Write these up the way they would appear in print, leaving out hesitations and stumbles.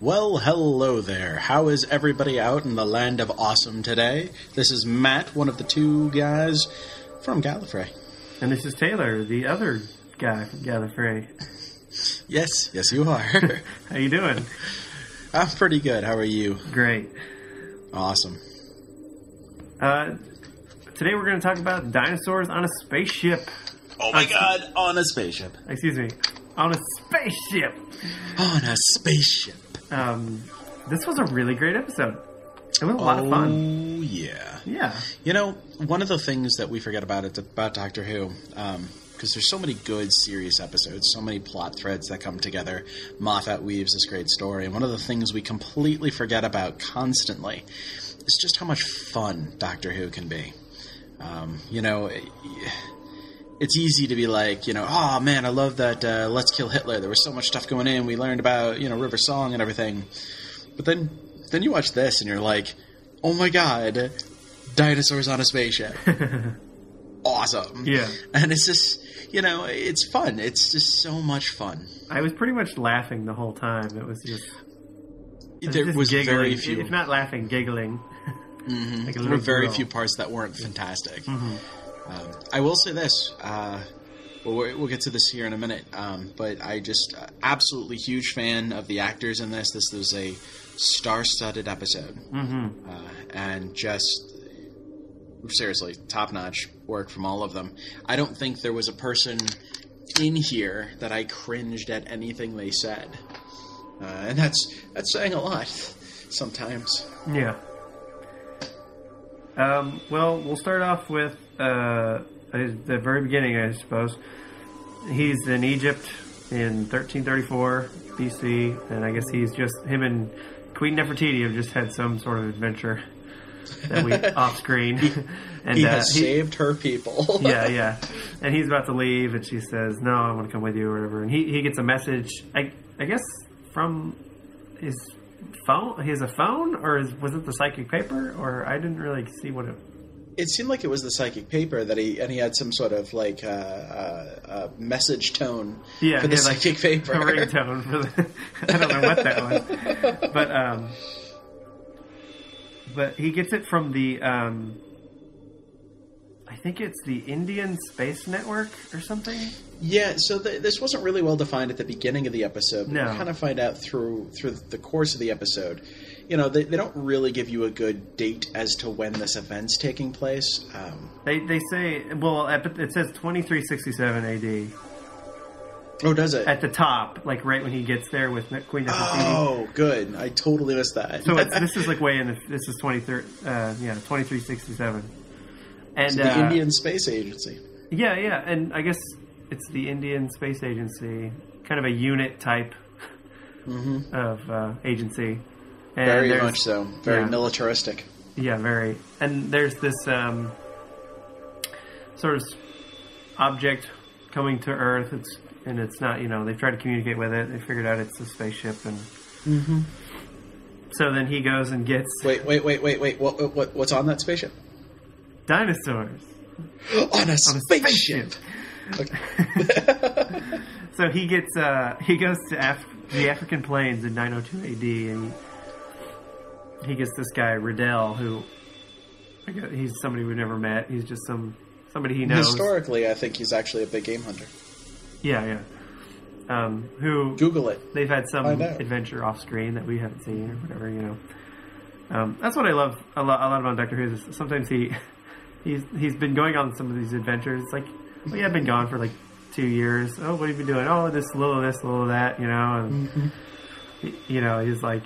Well, hello there. How is everybody out in the land of awesome today? This is Matt, one of the two guys from Gallifrey. And this is Taylor, the other guy from Gallifrey. Yes, you are. How you doing? I'm pretty good. How are you? Great. Awesome. Today we're going to talk about dinosaurs on a spaceship. Oh my god, on a spaceship. Excuse me. On a spaceship. On a spaceship. This was a really great episode. It was a lot of fun. Oh, yeah. Yeah. You know, one of the things that we forget about Doctor Who, because there's so many good, serious episodes, so many plot threads that come together. Moffat weaves this great story, and one of the things we completely forget about constantly is just how much fun Doctor Who can be. It's easy to be like, oh man, I love that Let's Kill Hitler. There was so much stuff going in. We learned about, River Song and everything. But then you watch this and you're like, oh my god, dinosaurs on a spaceship. Awesome. Yeah. And it's just, it's fun. It's just so much fun. I was pretty much laughing the whole time. It was just... There was giggling. very few. If not laughing, giggling. Mm-hmm. Like there were very few parts that weren't fantastic. Mm-hmm. I will say this. We'll get to this here in a minute. But I just absolutely huge fan of the actors in this. This was a star-studded episode, and just seriously top-notch work from all of them. I don't think there was a person in here that I cringed at anything they said, and that's saying a lot sometimes. Yeah. Well, we'll start off with the very beginning, I suppose. He's in Egypt in 1334 BC, and I guess him and Queen Nefertiti have just had some sort of adventure that we off screen. And he has saved her people. yeah. And he's about to leave, and she says, "No, I want to come with you," or whatever. And he gets a message, I guess, from his phone. He has a phone, or was it the psychic paper? Or I didn't really see what it. It seemed like it was the psychic paper that he had some sort of like message tone for the psychic paper. A ringtone for the. I don't know what that was, but he gets it from the. I think it's the Indian Space Network or something. Yeah, so this wasn't really well defined at the beginning of the episode. But no. We kind of find out through the course of the episode. They don't really give you a good date as to when this event's taking place. They say, well, it says 2367 AD. Oh, does it? At the top, like right when he gets there with Queen Nefertiti. Oh, good. I totally missed that. So this is like way in this is 2367. And so the Indian Space Agency. Yeah, and I guess it's the Indian Space Agency, kind of a unit type of agency. And very much so. Very militaristic. Yeah, very. And there's this sort of object coming to Earth. It's not, they've tried to communicate with it. They figured out it's a spaceship. And so then he goes and gets... Wait. What's on that spaceship? Dinosaurs. On a spaceship. Okay. So he goes to the African plains in 902 AD, and he gets this guy Riddell, who he's somebody we've never met. He's just somebody he knows. Historically, I think he's actually a big game hunter. Yeah. Who Google it. They've had some adventure off screen that we haven't seen or whatever. That's what I love a lot about Doctor Who. Is sometimes he's been going on some of these adventures. It's like, well, yeah, I've been gone for like 2 years. Oh, what have you been doing? Oh, this, a little of that, And he's like,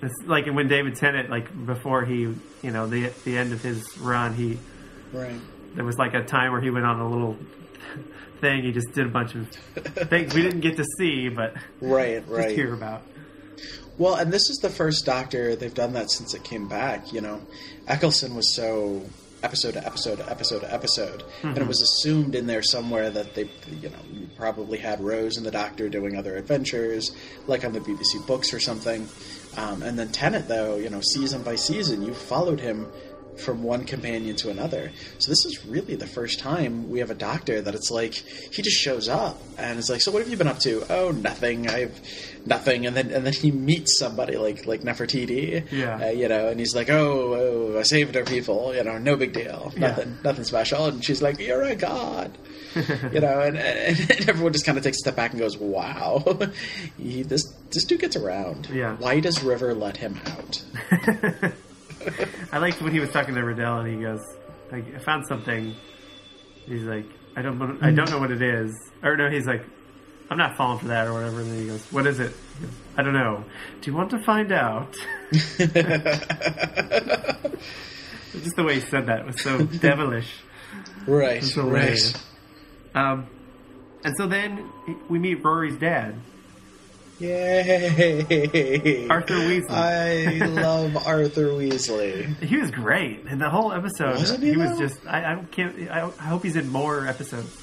it's like when David Tennant, like before he, the end of his run, there was like a time where he went on a little thing. He just did a bunch of things we didn't get to see, but just hear about. Well, and this is the first Doctor they've done that since it came back. Eccleston was so episode to episode to episode to episode, and it was assumed in there somewhere that they, probably had Rose and the Doctor doing other adventures, like on the BBC books or something. And then Tennant, though, season by season, you followed him from one companion to another. So this is really the first time we have a doctor that it's like he just shows up and it's like, so what have you been up to? Oh, nothing. I've nothing. And then he meets somebody like Nefertiti, and he's like, oh, I saved our people, no big deal, nothing special. And she's like, you're a god. And everyone just kind of takes a step back and goes, wow, this dude gets around. Yeah. Why does River let him out? I liked when he was talking to Riddell and he goes, I found something. He's like, I don't know what it is. Or no, he's like, I'm not falling for that or whatever. And then he goes, what is it? He goes, I don't know. Do you want to find out? Just the way he said that was so devilish. Right, right. And so then we meet Rory's dad. Yay! Arthur Weasley. I love Arthur Weasley. He was great in the whole episode. Wasn't he was just. I hope he's in more episodes.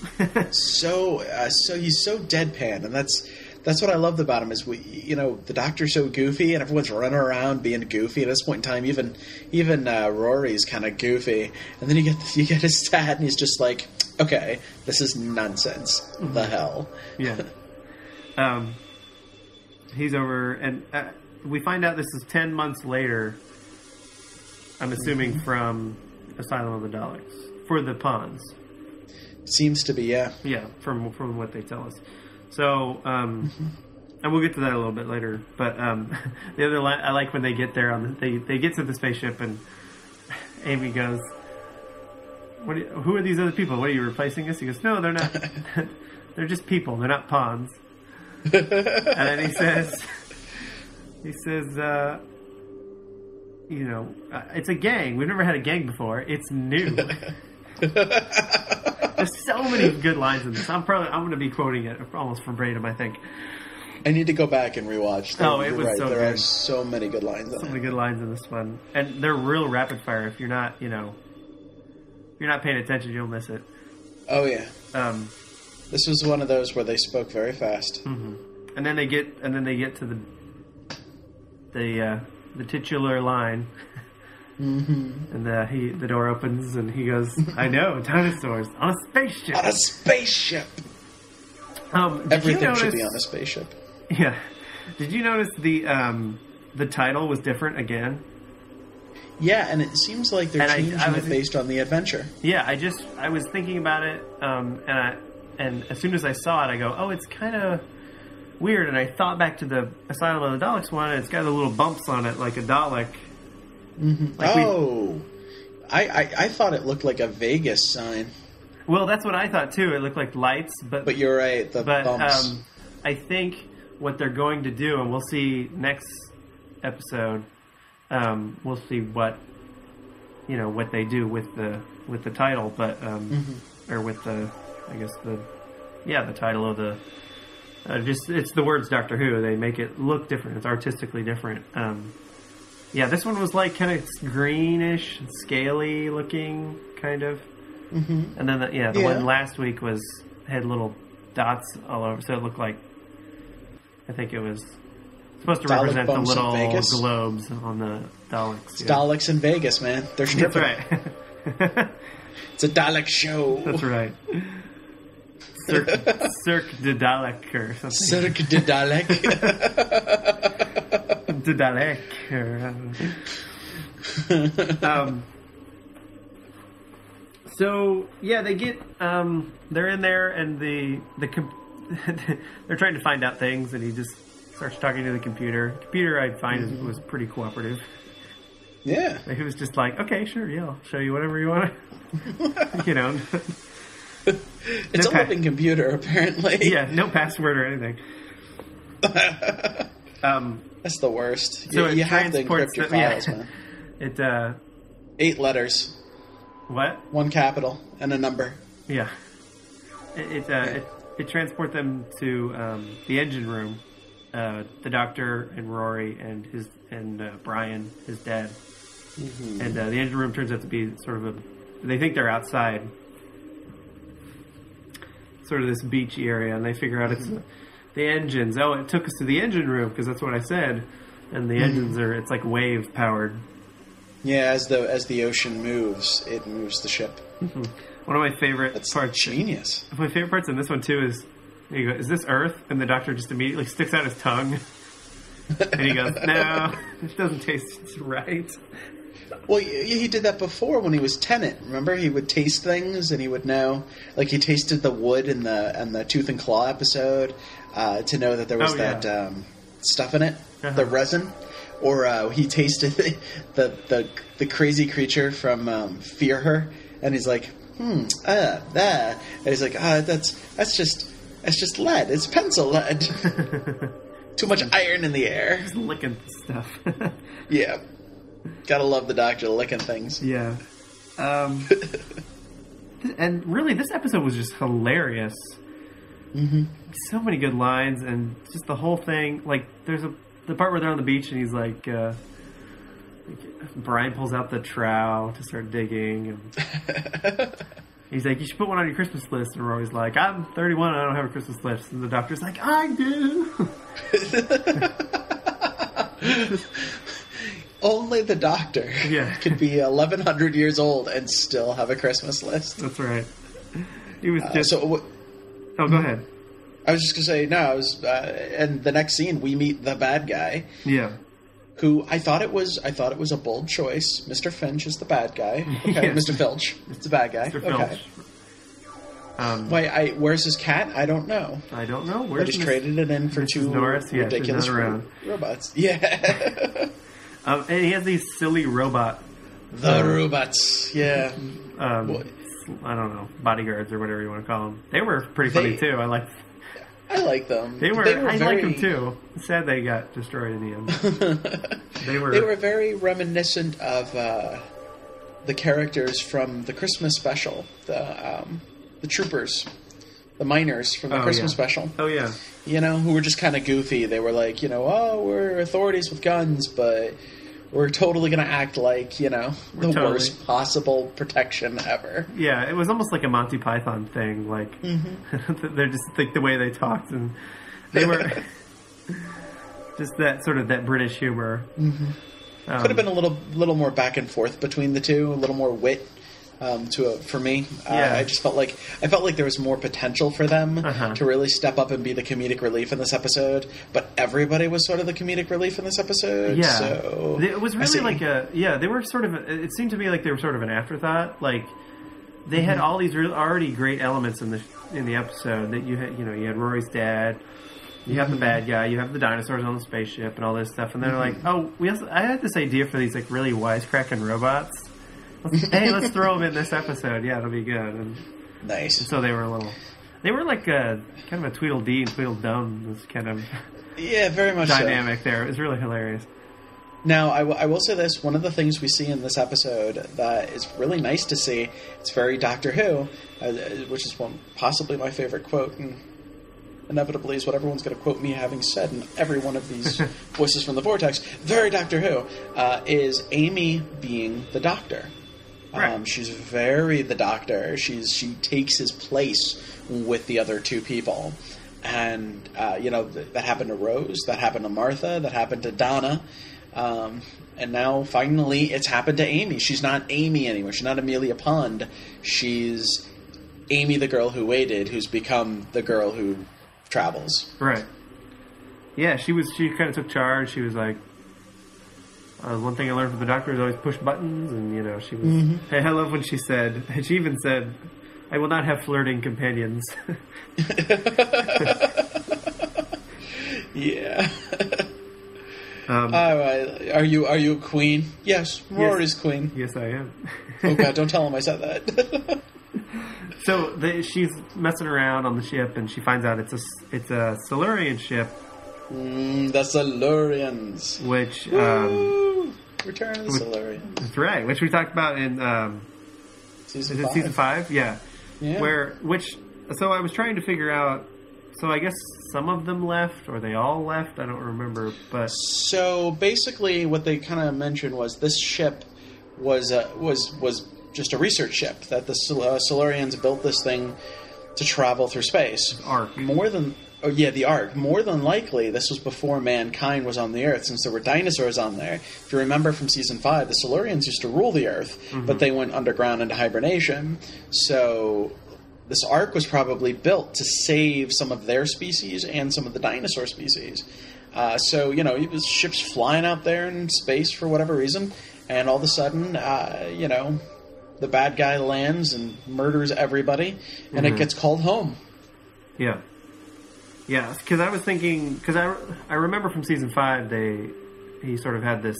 So he's so deadpan, and that's what I loved about him. Is the Doctor's so goofy, and everyone's running around being goofy. At this point in time, even Rory's kind of goofy, and then you get his dad, and he's just like, okay, this is nonsense. Mm-hmm. The hell. Yeah. He's over, and we find out this is 10 months later, I'm assuming, from Asylum of the Daleks, for the Pawns. Seems to be, yeah. Yeah, from what they tell us. So, and we'll get to that a little bit later, but the other line, I like when they get there, they get to the spaceship, and Amy goes, who are these other people? What, are you replacing us? He goes, no, they're not. They're just people. They're not pawns. And then he says, it's a gang. We've never had a gang before. It's new. There's so many good lines in this. I'm going to be quoting it almost verbatim, I think. I need to go back and rewatch. It was right. So there good. Are so many good lines. So many good lines in this one, and they're real rapid fire. If you're not, if you're not paying attention, you'll miss it. Oh yeah. This was one of those where they spoke very fast. Mm-hmm. And then they get to the titular line. Mm-hmm. And the door opens and he goes, I know, dinosaurs on a spaceship. On a spaceship. Everything should be on a spaceship. Yeah. Did you notice the title was different again? Yeah, and it seems like they're changing it based on the adventure. Yeah, I was thinking about it, and as soon as I saw it, I go, oh, it's kind of weird. And I thought back to the Asylum of the Daleks one, and it's got the little bumps on it, like a Dalek. Mm-hmm. I thought it looked like a Vegas sign. Well, that's what I thought too. It looked like lights, but you're right. The bumps. I think what they're going to do, and we'll see next episode. We'll see what they do with the title, but or with the title of the it's the words Doctor Who. They make it look different. It's artistically different. This one was like kind of greenish, scaly looking, kind of. Mm-hmm. And then the one last week had little dots all over, so it looked like, I think it was supposed to represent the little globes on the Daleks. It's Daleks in Vegas, man. They're stripping. That's right. It's a Dalek show. That's right. Cirque de Dalek or something. Cirque de Dalek. De Dalek. So they get they're in there and they're trying to find out things, and he just starts talking to the computer. The computer, I find, was pretty cooperative. Yeah. He was just like, okay, sure, yeah, I'll show you whatever you want. It's a living computer, apparently. Yeah, no password or anything. That's the worst. So you have to encrypt your files, man. It 8 letters. What? 1 capital and a number. Yeah. It transports them to the engine room. The Doctor and Rory and Brian, his dad. Mm-hmm. And the engine room turns out to be sort of they think they're outside, sort of this beachy area, and they figure out it's the engines. Oh, it took us to the engine room because that's what I said. And the engines it's like wave powered. Yeah, as the ocean moves, it moves the ship. Mm-hmm. One of my favorite parts. Genius. My favorite parts in this one too is, you go, "Is this Earth?" And the Doctor just immediately sticks out his tongue, and he goes, "No, it doesn't taste right." Well, he did that before when he was Tennant. Remember, he would taste things, and he would know. Like he tasted the wood in the Tooth and Claw episode to know that there was stuff in it, the resin. Or he tasted the crazy creature from Fear Her, and he's like, that. And he's like, that's just lead. It's pencil lead. Too much iron in the air. Just licking stuff. Yeah. Gotta love the Doctor licking things. Yeah. And really, this episode was just hilarious. Mm-hmm. So many good lines, and just the whole thing. Like, there's the part where they're on the beach, and he's like, Brian pulls out the trowel to start digging, and he's like, "You should put one on your Christmas list." And we're always like, "I'm 31, I don't have a Christmas list." And the Doctor's like, "I do." Only the Doctor could be 1,100 years old and still have a Christmas list. That's right. He was just... Oh, go ahead. I was just going to say, and the next scene, we meet the bad guy. Yeah. Who I thought it was a bold choice. Mr. Finch is the bad guy. Okay, yeah. Mr. Filch is the bad guy. Mr. Okay. Filch. Where's his cat? I don't know. Where's just traded it in for Mrs. two Norris? Yeah, ridiculous robots. Yeah. And he has these silly robot... robots, yeah. I don't know, bodyguards or whatever you want to call them. They were pretty funny, too. I like them. I like them, too. It's sad they got destroyed in the end. They were very reminiscent of the characters from the Christmas special. The troopers. The miners from the Christmas special. Oh, yeah. Who were just kind of goofy. They were like, we're authorities with guns, but we're totally going to act like, worst possible protection ever. Yeah, it was almost like a Monty Python thing. Like, they're just like the way they talked, and they were just that British humor. Mm-hmm. Could have been a little more back and forth between the two, a little more wit. For me, I just felt like there was more potential for them to really step up and be the comedic relief in this episode. But everybody was sort of the comedic relief in this episode. Yeah, so it was really they were sort of. It seemed to me like they were sort of an afterthought. Like they had all these already great elements in the episode. That you had Rory's dad. You have the bad guy. You have the dinosaurs on the spaceship and all this stuff. And they're like, I had this idea for these like really wisecracking robots. Let's throw them in this episode. Yeah, it'll be good. And nice. And so they were like kind of a Tweedledee and Tweedledum. This kind of very much dynamic so. there. It was really hilarious. Now, I will say this. One of the things we see in this episode that is really nice to see, it's very Doctor Who, which is possibly my favorite quote, and inevitably is what everyone's going to quote me having said in every one of these voices from the Vortex, very Doctor Who, is Amy being the Doctor. Right. She's very the Doctor. She takes his place with the other two people. And, that happened to Rose, that happened to Martha, that happened to Donna. And now, finally, it's happened to Amy. She's not Amy anymore. She's not Amelia Pond. She's Amy, the girl who waited, who's become the girl who travels. Right. Yeah, she kind of took charge. She was like, one thing I learned from the Doctor is always push buttons, and she was. Mm-hmm. I love when she even said, "I will not have flirting companions." Yeah. Are you a queen? Yes, Rory's queen. Yes, I am. Oh God! Don't tell him I said that. So she's messing around on the ship, and she finds out it's a Silurian ship. The Silurians. Which Return of the Silurians. That's right. Which we talked about in season 5? Yeah. So I was trying to figure out. So I guess some of them left, or they all left. I don't remember. But so basically, what they kind of mentioned was this ship was just a research ship, that the Silurians built this thing to travel through space. Arc. The Ark. More than likely, this was before mankind was on the Earth, since there were dinosaurs on there. If you remember from Season 5, the Silurians used to rule the Earth, but they went underground into hibernation. So this Ark was probably built to save some of their species and some of the dinosaur species. It was ships flying out there in space for whatever reason, and all of a sudden, the bad guy lands and murders everybody, and it gets called home. Yeah. Yeah, because I was thinking, because I remember from Season 5, he sort of had the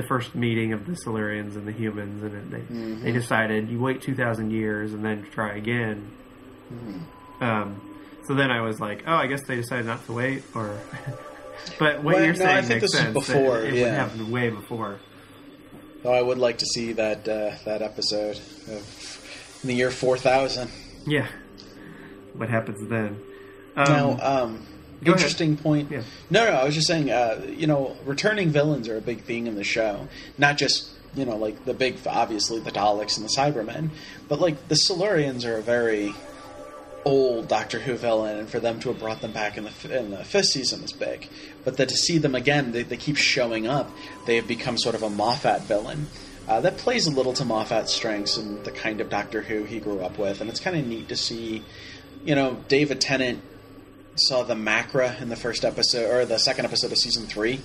first meeting of the Silurians and the humans, and they decided, you wait 2,000 years and then try again. So then I was like, oh, I guess they decided not to wait, or... But what you're saying makes sense. Before, it would happen way before. Oh, I would like to see that episode in the year 4000. Yeah. What happens then? Interesting point. Yeah. No, I was just saying, returning villains are a big thing in the show. Not just, like the big, obviously, the Daleks and the Cybermen, but like the Silurians are a very old Doctor Who villain, and for them to have brought them back in the fifth season is big. But to see them again, they keep showing up. They have become sort of a Moffat villain. That plays a little to Moffat's strengths and the kind of Doctor Who he grew up with, and it's kind of neat to see. David Tennant saw the Macra in the first episode, or the second episode of Season 3,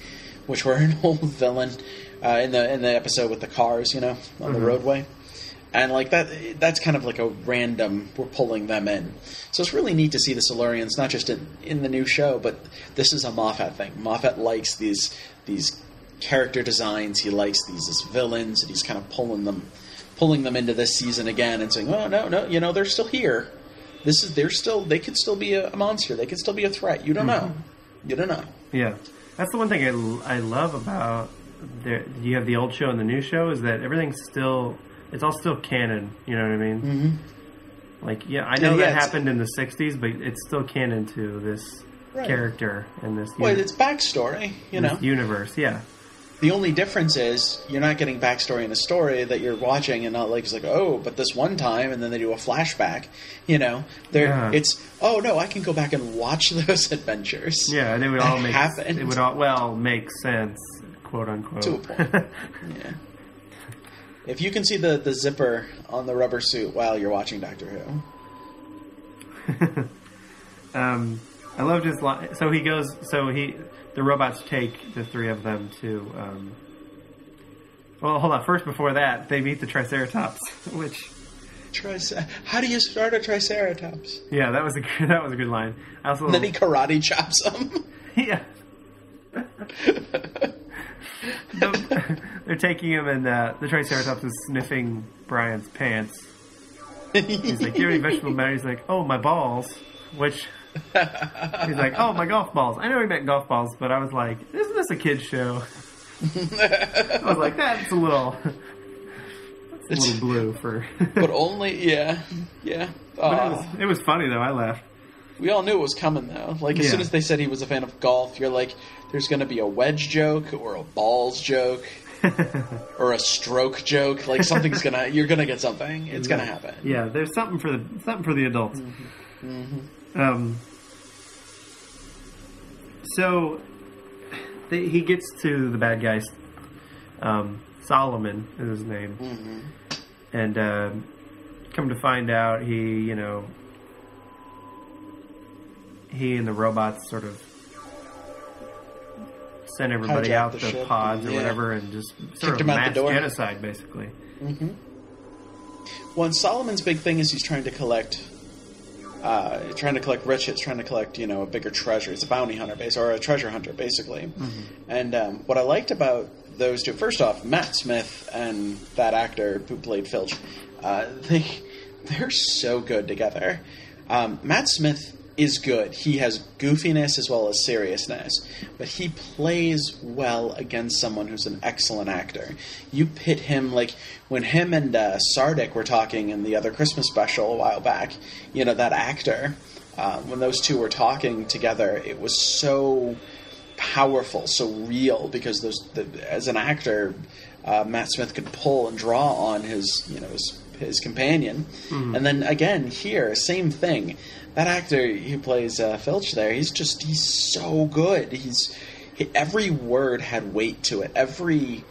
which were an old villain in the episode with the cars, on the roadway. And like that's kind of like a random, we're pulling them in. So it's really neat to see the Silurians, not just in the new show, but this is a Moffat thing. Moffat likes these character designs. He likes these as villains, and he's kind of pulling them into this season again and saying, oh, no, they're still here. They could still be a monster. They could still be a threat. You don't know. You don't know. Yeah. That's the one thing I love about you have the old show and the new show is that it's all still canon. You know what I mean? Mm-hmm. Like, I know that happened in the 60s, but it's still canon to this character and this it's backstory, this universe, yeah. The only difference is you're not getting backstory in a story that you're watching, and not like it's like, oh, but this one time, and then they do a flashback. It's I can go back and watch those adventures. Yeah, and it would all make sense, quote unquote. To a point. Yeah. If you can see the zipper on the rubber suit while you're watching Doctor Who. I loved his line. So the robots take the three of them to... well, hold on. First, before that, they meet the Triceratops, which... How do you start a Triceratops? Yeah, that was a good line. And then he karate chops them. Yeah. They're taking him, and the Triceratops is sniffing Brian's pants. He's like, do you have any vegetable matter? He's like, oh, my balls. Which... He's like, oh, my golf balls. I know he meant golf balls, but I was like, isn't this a kid's show? I was like, that's a little blue for... But only, yeah. But it was funny, though. I laughed. We all knew it was coming, though. Like, as soon as they said he was a fan of golf, you're like, there's going to be a wedge joke, or a balls joke, or a stroke joke. Like, you're going to get something. It's going to happen. Yeah, there's something for the adults. Mm-hmm. Mm-hmm. So he gets to the bad guys. Solomon is his name, and come to find out, he and the robots sort of sent everybody out the pods or whatever, and just sort of mass genocide, basically. Mm-hmm. Well, and Solomon's big thing is he's trying to collect riches, trying to collect, a bigger treasure. It's a bounty hunter, or a treasure hunter, basically. Mm-hmm. And what I liked about those two, first off, Matt Smith and that actor who played Filch, they're so good together. Matt Smith is good. He has goofiness as well as seriousness, but he plays well against someone who's an excellent actor. You pit him, like when him and Sardik were talking in the other Christmas special a while back, that actor, when those two were talking together, it was so powerful, so real, because as an actor, Matt Smith could pull and draw on his his companion. And then again here, same thing. That actor who plays Filch there, he's so good. Every word had weight to it. Every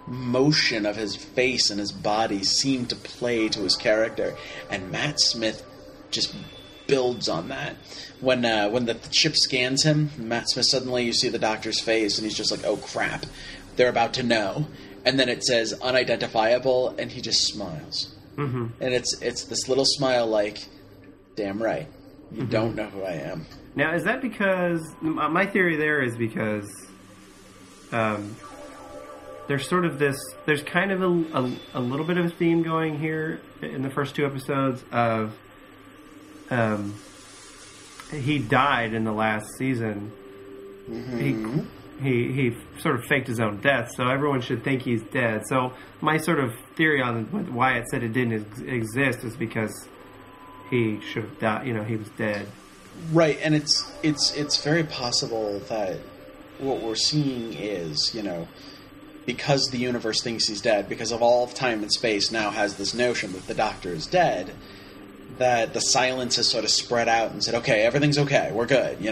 motion of his face and his body seemed to play to his character, and Matt Smith just builds on that. When the ship scans him, Matt Smith, suddenly you see the doctor's face, and he's just like, oh crap, they're about to know. And then it says unidentifiable, and he just smiles. And it's this little smile like, damn right, you don't know who I am. Now, is that because... My theory there is because there's sort of this... There's kind of a little bit of a theme going here in the first 2 episodes of... he died in the last season. He sort of faked his own death, so everyone should think he's dead. So my sort of theory on why it said it didn't exist is because he should have died. He was dead. Right, and it's very possible that what we're seeing is, because the universe thinks he's dead, because of all of time and space now has this notion that the Doctor is dead, that the silence has sort of spread out and said, okay, everything's okay, we're good,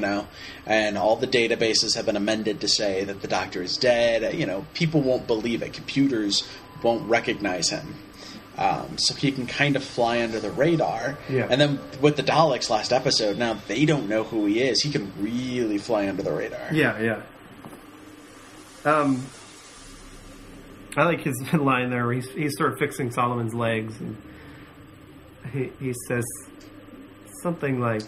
and all the databases have been amended to say that the Doctor is dead. People won't believe it. Computers won't recognize him. So he can kind of fly under the radar. Yeah. And then with the Daleks last episode, now they don't know who he is. He can really fly under the radar. Yeah. I like his line there where he's sort of fixing Solomon's legs, and he says something like,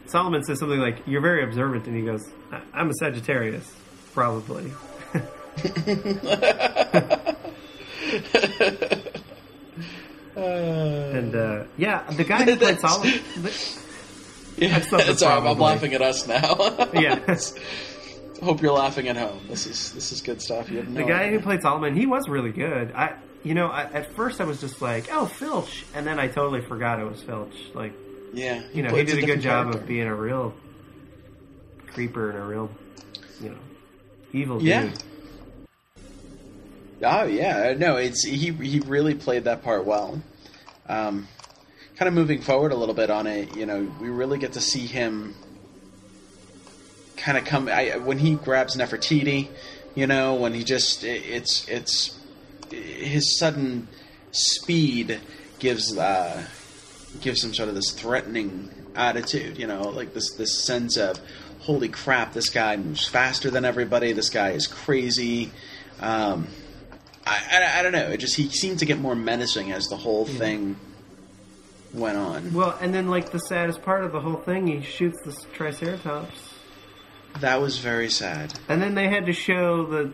Solomon says something like, you're very observant, and he goes, I'm a Sagittarius, probably. And the guy who played Solomon. I'm laughing at us now. Yeah. Hope you're laughing at home. This is good stuff. You have no the guy idea. who played Solomon, he was really good. At first I was just like, oh, Filch, and then I totally forgot it was Filch. Like, yeah, he did a good job of being a real creeper and a real, evil dude. Oh yeah, no, he really played that part well. Kind of moving forward a little bit on it, we really get to see him kind of come when he grabs Nefertiti, when he just it's his sudden speed gives him sort of this threatening attitude, like this sense of, holy crap, this guy moves faster than everybody, this guy is crazy. I don't know. He seemed to get more menacing as the whole thing went on. Well, and then the saddest part of the whole thing, he shoots the Triceratops. That was very sad. And then they had to show the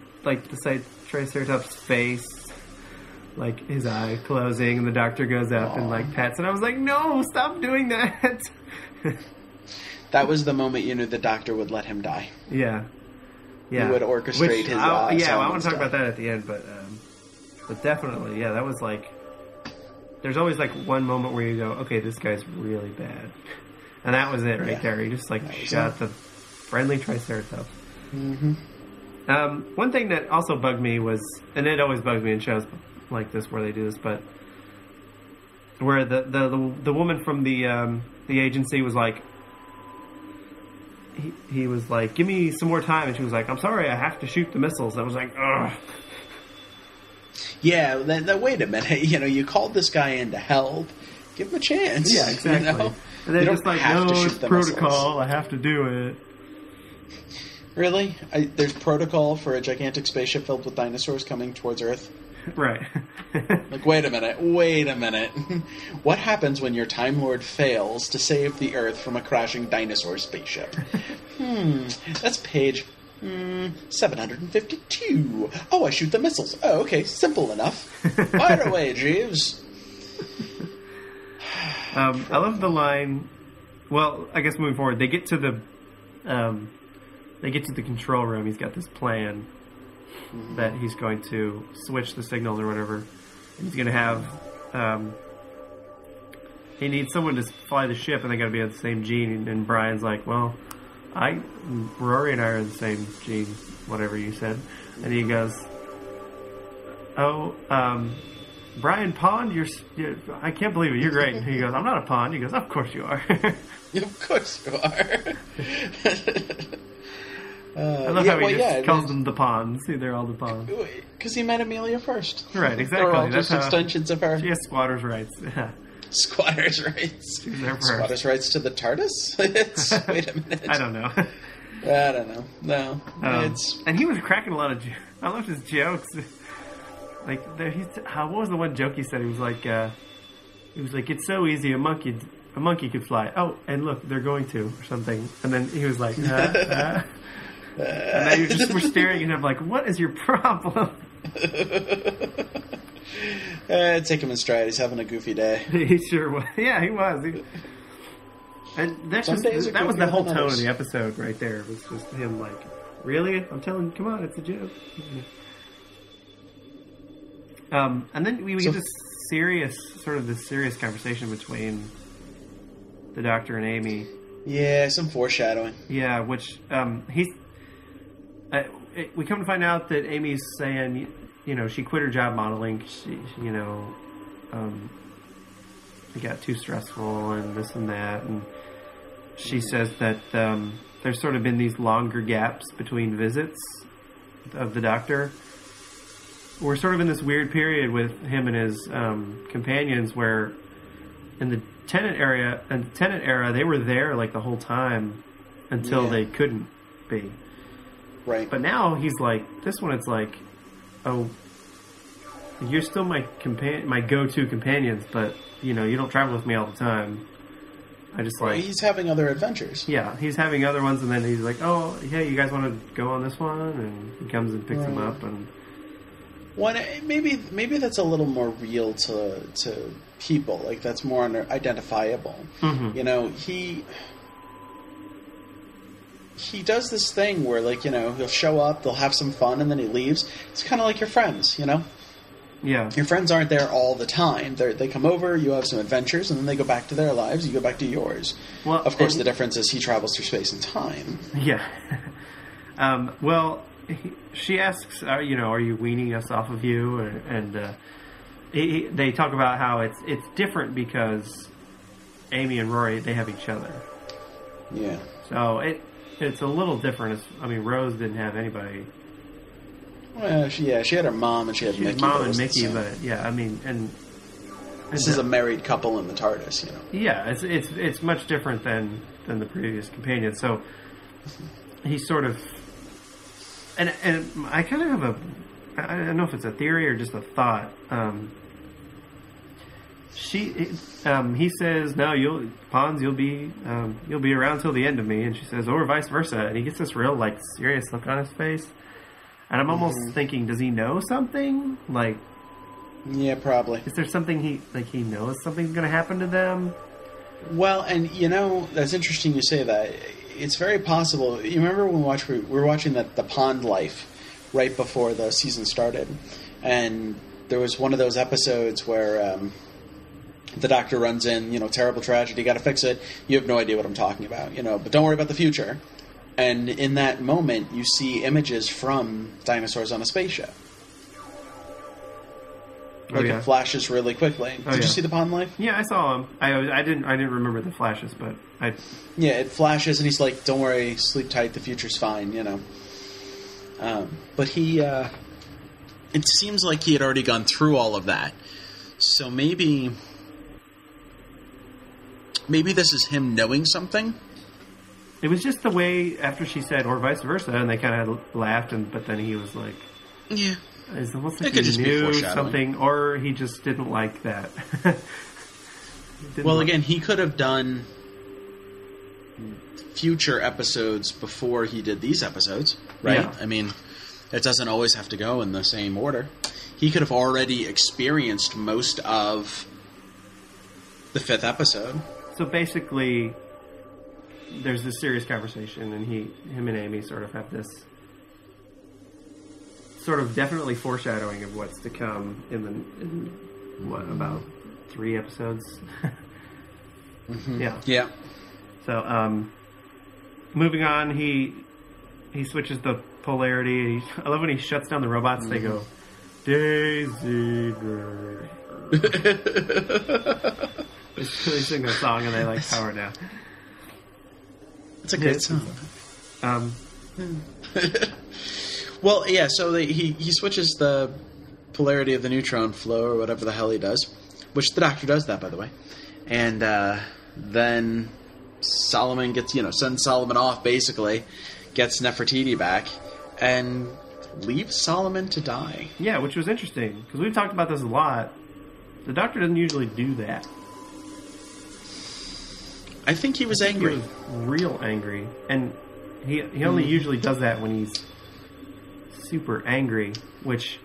Triceratops' face, his eye closing, and the Doctor goes up and pats, and I was like, no, stop doing that. That was the moment you knew the Doctor would let him die. Yeah. He would orchestrate his. I want to talk about that at the end, but definitely, that was there's always one moment where you go, okay, this guy's really bad, and that was it right there. He just shot the friendly Triceratops. One thing that also bugged me was, and it always bugged me in shows like this where they do this, but where the woman from the agency was like. He was like, give me some more time. And she was like, I'm sorry, I have to shoot the missiles. I was like, ugh. Yeah, wait a minute. You called this guy in to help. Give him a chance. Yeah, exactly. And they're just like, no, it's protocol. Missiles. I have to do it. Really? There's protocol for a gigantic spaceship filled with dinosaurs coming towards Earth? Right. Wait a minute. What happens when your Time Lord fails to save the Earth from a crashing dinosaur spaceship? That's page 752. Oh, I shoot the missiles. Oh, okay, simple enough. Fire away, Jeeves. I love the line. Well, I guess moving forward, they get to the control room. He's got this plan that he's going to switch the signals or whatever. And he's going to have... he needs someone to fly the ship, and they got to be on the same gene. And Brian's like, well, Rory and I are the same gene, whatever you said. And he goes, "Oh, Brian Pond, you're I can't believe it. You're great." And he goes, "I'm not a pond." He goes, "Of course you are." Of course you are. I love how he calls them the Ponds. See, they're all the Ponds. Because he met Amelia first. Right, exactly. They're all just extensions of her. She has squatters' rights. Squatters' rights. Squatters' rights to the TARDIS? Wait a minute. I don't know. I don't know. No. And he was cracking a lot of jokes. I loved his jokes. Like, what was the one joke he said? He was like, "It's so easy, a monkey could fly. Oh, and look, they're going to," or something. And then he was like, And then you just were staring at him like, what is your problem? Take him in stride. He's having a goofy day. He sure was. Yeah, he was. And that was the whole tone of the episode right there. It was just him like, really? I'm telling you, come on, it's a joke. And then we get this serious conversation between the Doctor and Amy. Yeah, some foreshadowing. Yeah, which we come to find out that Amy's saying, she quit her job modeling. It got too stressful and this and that. And she says that there's sort of been these longer gaps between visits of the Doctor. We're sort of in this weird period with him and his companions where in the Tennant era, they were there like the whole time until they couldn't be. Right. But now he's like, this one it's like, oh, you're still my go-to companions, but you don't travel with me all the time. I just like... He's having other adventures. Yeah, he's having other ones, and then he's like, oh, yeah, you guys want to go on this one? And he comes and picks them up. And maybe that's a little more real to people. Like, that's more identifiable. Mm-hmm. He does this thing where, like, he'll show up, they'll have some fun, and then he leaves. It's kind of like your friends, Yeah. Your friends aren't there all the time. They come over, you have some adventures, and then they go back to their lives, you go back to yours. Well, of course, the difference is he travels through space and time. Yeah. She asks, are you weaning us off of you? And they talk about how it's different because Amy and Rory, they have each other. Yeah. So it's a little different. Rose didn't have anybody. Well, she had her mom and she had Mickey. Mom and Mickey, but yeah, and this is a married couple in the TARDIS, Yeah, it's much different than the previous companion. So he sort of, and I kind of have I don't know if it's a theory or just a thought. He says, "No, you'll be around till the end of me," and she says, "Or vice versa." And he gets this real like serious look on his face, and I'm almost thinking, does he know something? Like, yeah, probably. Is there something he knows something's going to happen to them? Well, and that's interesting you say that. It's very possible. You remember when we were watching the Pond Life right before the season started, and there was one of those episodes where the Doctor runs in, terrible tragedy, got to fix it. You have no idea what I'm talking about, but don't worry about the future. And in that moment, you see images from Dinosaurs on a Spaceship. Like it flashes really quickly. Did you see the Pond Life? Yeah, I saw him. I didn't remember the flashes, but yeah, it flashes, and he's like, "Don't worry, sleep tight. The future's fine." But he, it seems like he had already gone through all of that. So maybe this is him knowing something. It was just the way after she said, "Or vice versa," and they kind of laughed, but then he was like, "Yeah." It's almost like he knew something, or he just didn't like that. Again, he could have done future episodes before he did these episodes, right? Yeah. It doesn't always have to go in the same order. He could have already experienced most of the 5th episode. So basically, there's this serious conversation, and him and Amy sort of have this sort of definitely foreshadowing of what's to come in about 3 episodes. Yeah. So moving on, he switches the polarity. I love when he shuts down the robots. They go Daisy Driver. They sing a song and they like power down. It's a great song. Well, yeah, so he switches the polarity of the neutron flow or whatever the hell he does, which the Doctor does that, by the way. And then Solomon gets, sends Solomon off, basically, gets Nefertiti back, and leaves Solomon to die. Yeah, which was interesting, because we've talked about this a lot. The Doctor doesn't usually do that. I think he was angry. He was real angry. And he only usually does that when he's super angry, which,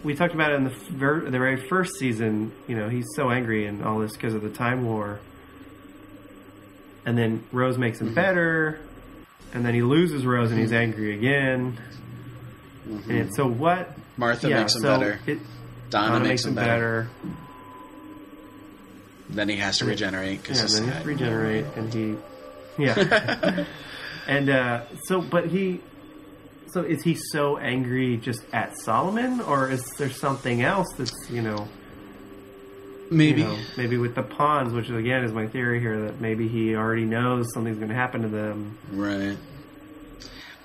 we talked about it in the very first season. He's so angry and all this because of the Time War. And then Rose makes him better. And then he loses Rose and he's angry again. And so what? Martha makes him better. Donna makes him better. Then he has to regenerate. Then he has to regenerate, and he... Yeah. And, so is he so angry just at Solomon, or is there something else that's, Maybe. Maybe with the pawns, which, again, is my theory here, that maybe he already knows something's going to happen to them. Right.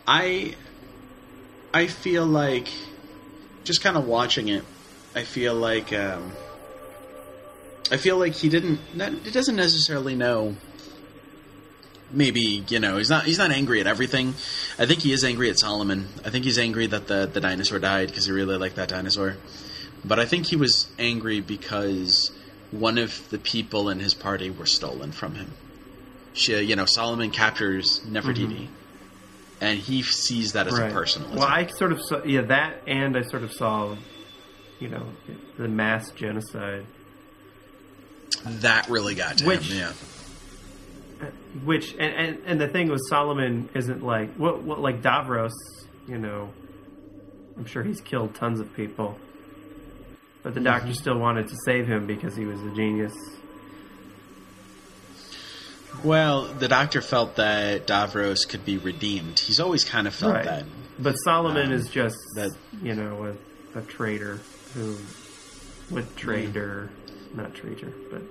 I feel like, just kind of watching it, I feel like he doesn't necessarily know. Maybe, he's not angry at everything. I think he is angry at Solomon. I think he's angry that the dinosaur died because he really liked that dinosaur. But I think he was angry because one of the people in his party were stolen from him. Solomon captures Nefertiti. And he sees that as a personal attack. Well, I sort of saw, that, and I sort of saw, the mass genocide. That really got to him, yeah. Which, and the thing with Solomon isn't like, like Davros, I'm sure he's killed tons of people. But the Doctor still wanted to save him because he was a genius. Well, the Doctor felt that Davros could be redeemed. He's always kind of felt that. But Solomon is just, a traitor who would traitor, not traitor, but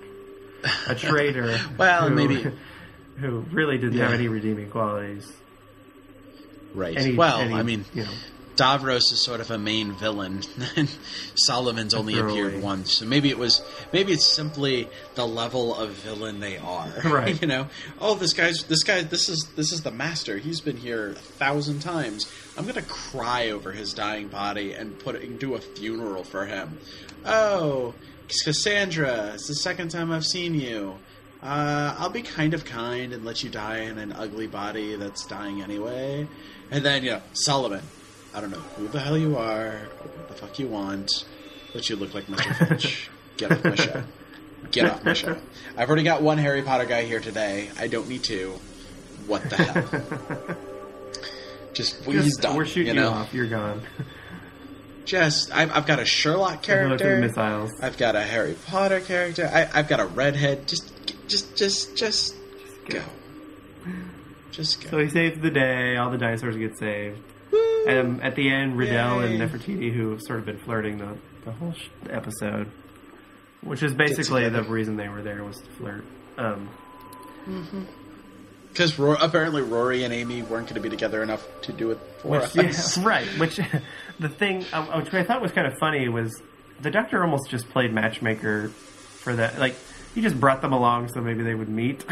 a traitor. Well, maybe. Who really didn't have any redeeming qualities. Right. Davros is sort of a main villain, and Solomon's only appeared once. So maybe it's simply the level of villain they are. Right. This guy, this is the master. He's been here 1,000 times. I'm gonna cry over his dying body and do a funeral for him. Oh, Cassandra, it's the second time I've seen you. I'll be kind and let you die in an ugly body that's dying anyway. And then, Solomon. I don't know who the hell you are, or what the fuck you want, but you look like Mr. Finch. Get off my show. Get off my show. I've already got one Harry Potter guy here today. I don't need two. What the hell? He's done. We're shooting you off. You're gone. I've got a Sherlock character. Missiles. I've got a Harry Potter character. I've got a redhead. Just go. Just go. So he saves the day. All the dinosaurs get saved. Woo! And at the end, Riddell and Nefertiti, who have sort of been flirting the whole episode, which is basically the reason they were there, was to flirt. Because apparently Rory and Amy weren't going to be together enough to do it for us. Yeah, right. Which the thing which I thought was kind of funny was the Doctor almost just played matchmaker for that. Like, he just brought them along so maybe they would meet.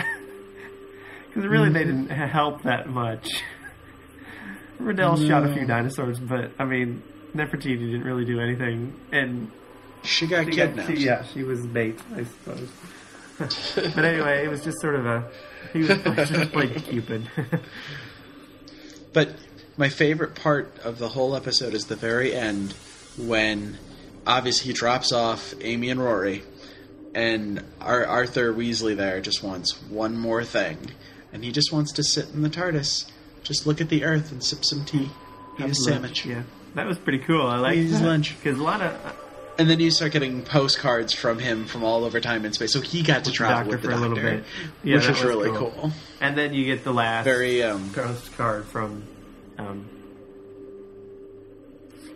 Because really they didn't help that much. Riddell shot a few dinosaurs, but, Nefertiti didn't really do anything. And she got kidnapped. She was bait, I suppose. But anyway, it was just sort of he just played Cupid. But my favorite part of the whole episode is the very end, when obviously he drops off Amy and Rory, and Arthur Weasley there just wants one more thing, and he just wants to sit in the TARDIS, just look at the Earth and sip some tea, have a sandwich. Yeah, that was pretty cool. I like his lunch because a lot of. And then you start getting postcards from him from all over time and space. So he got to travel with the Doctor, for a little bit, which was really cool. And then you get the last very postcard from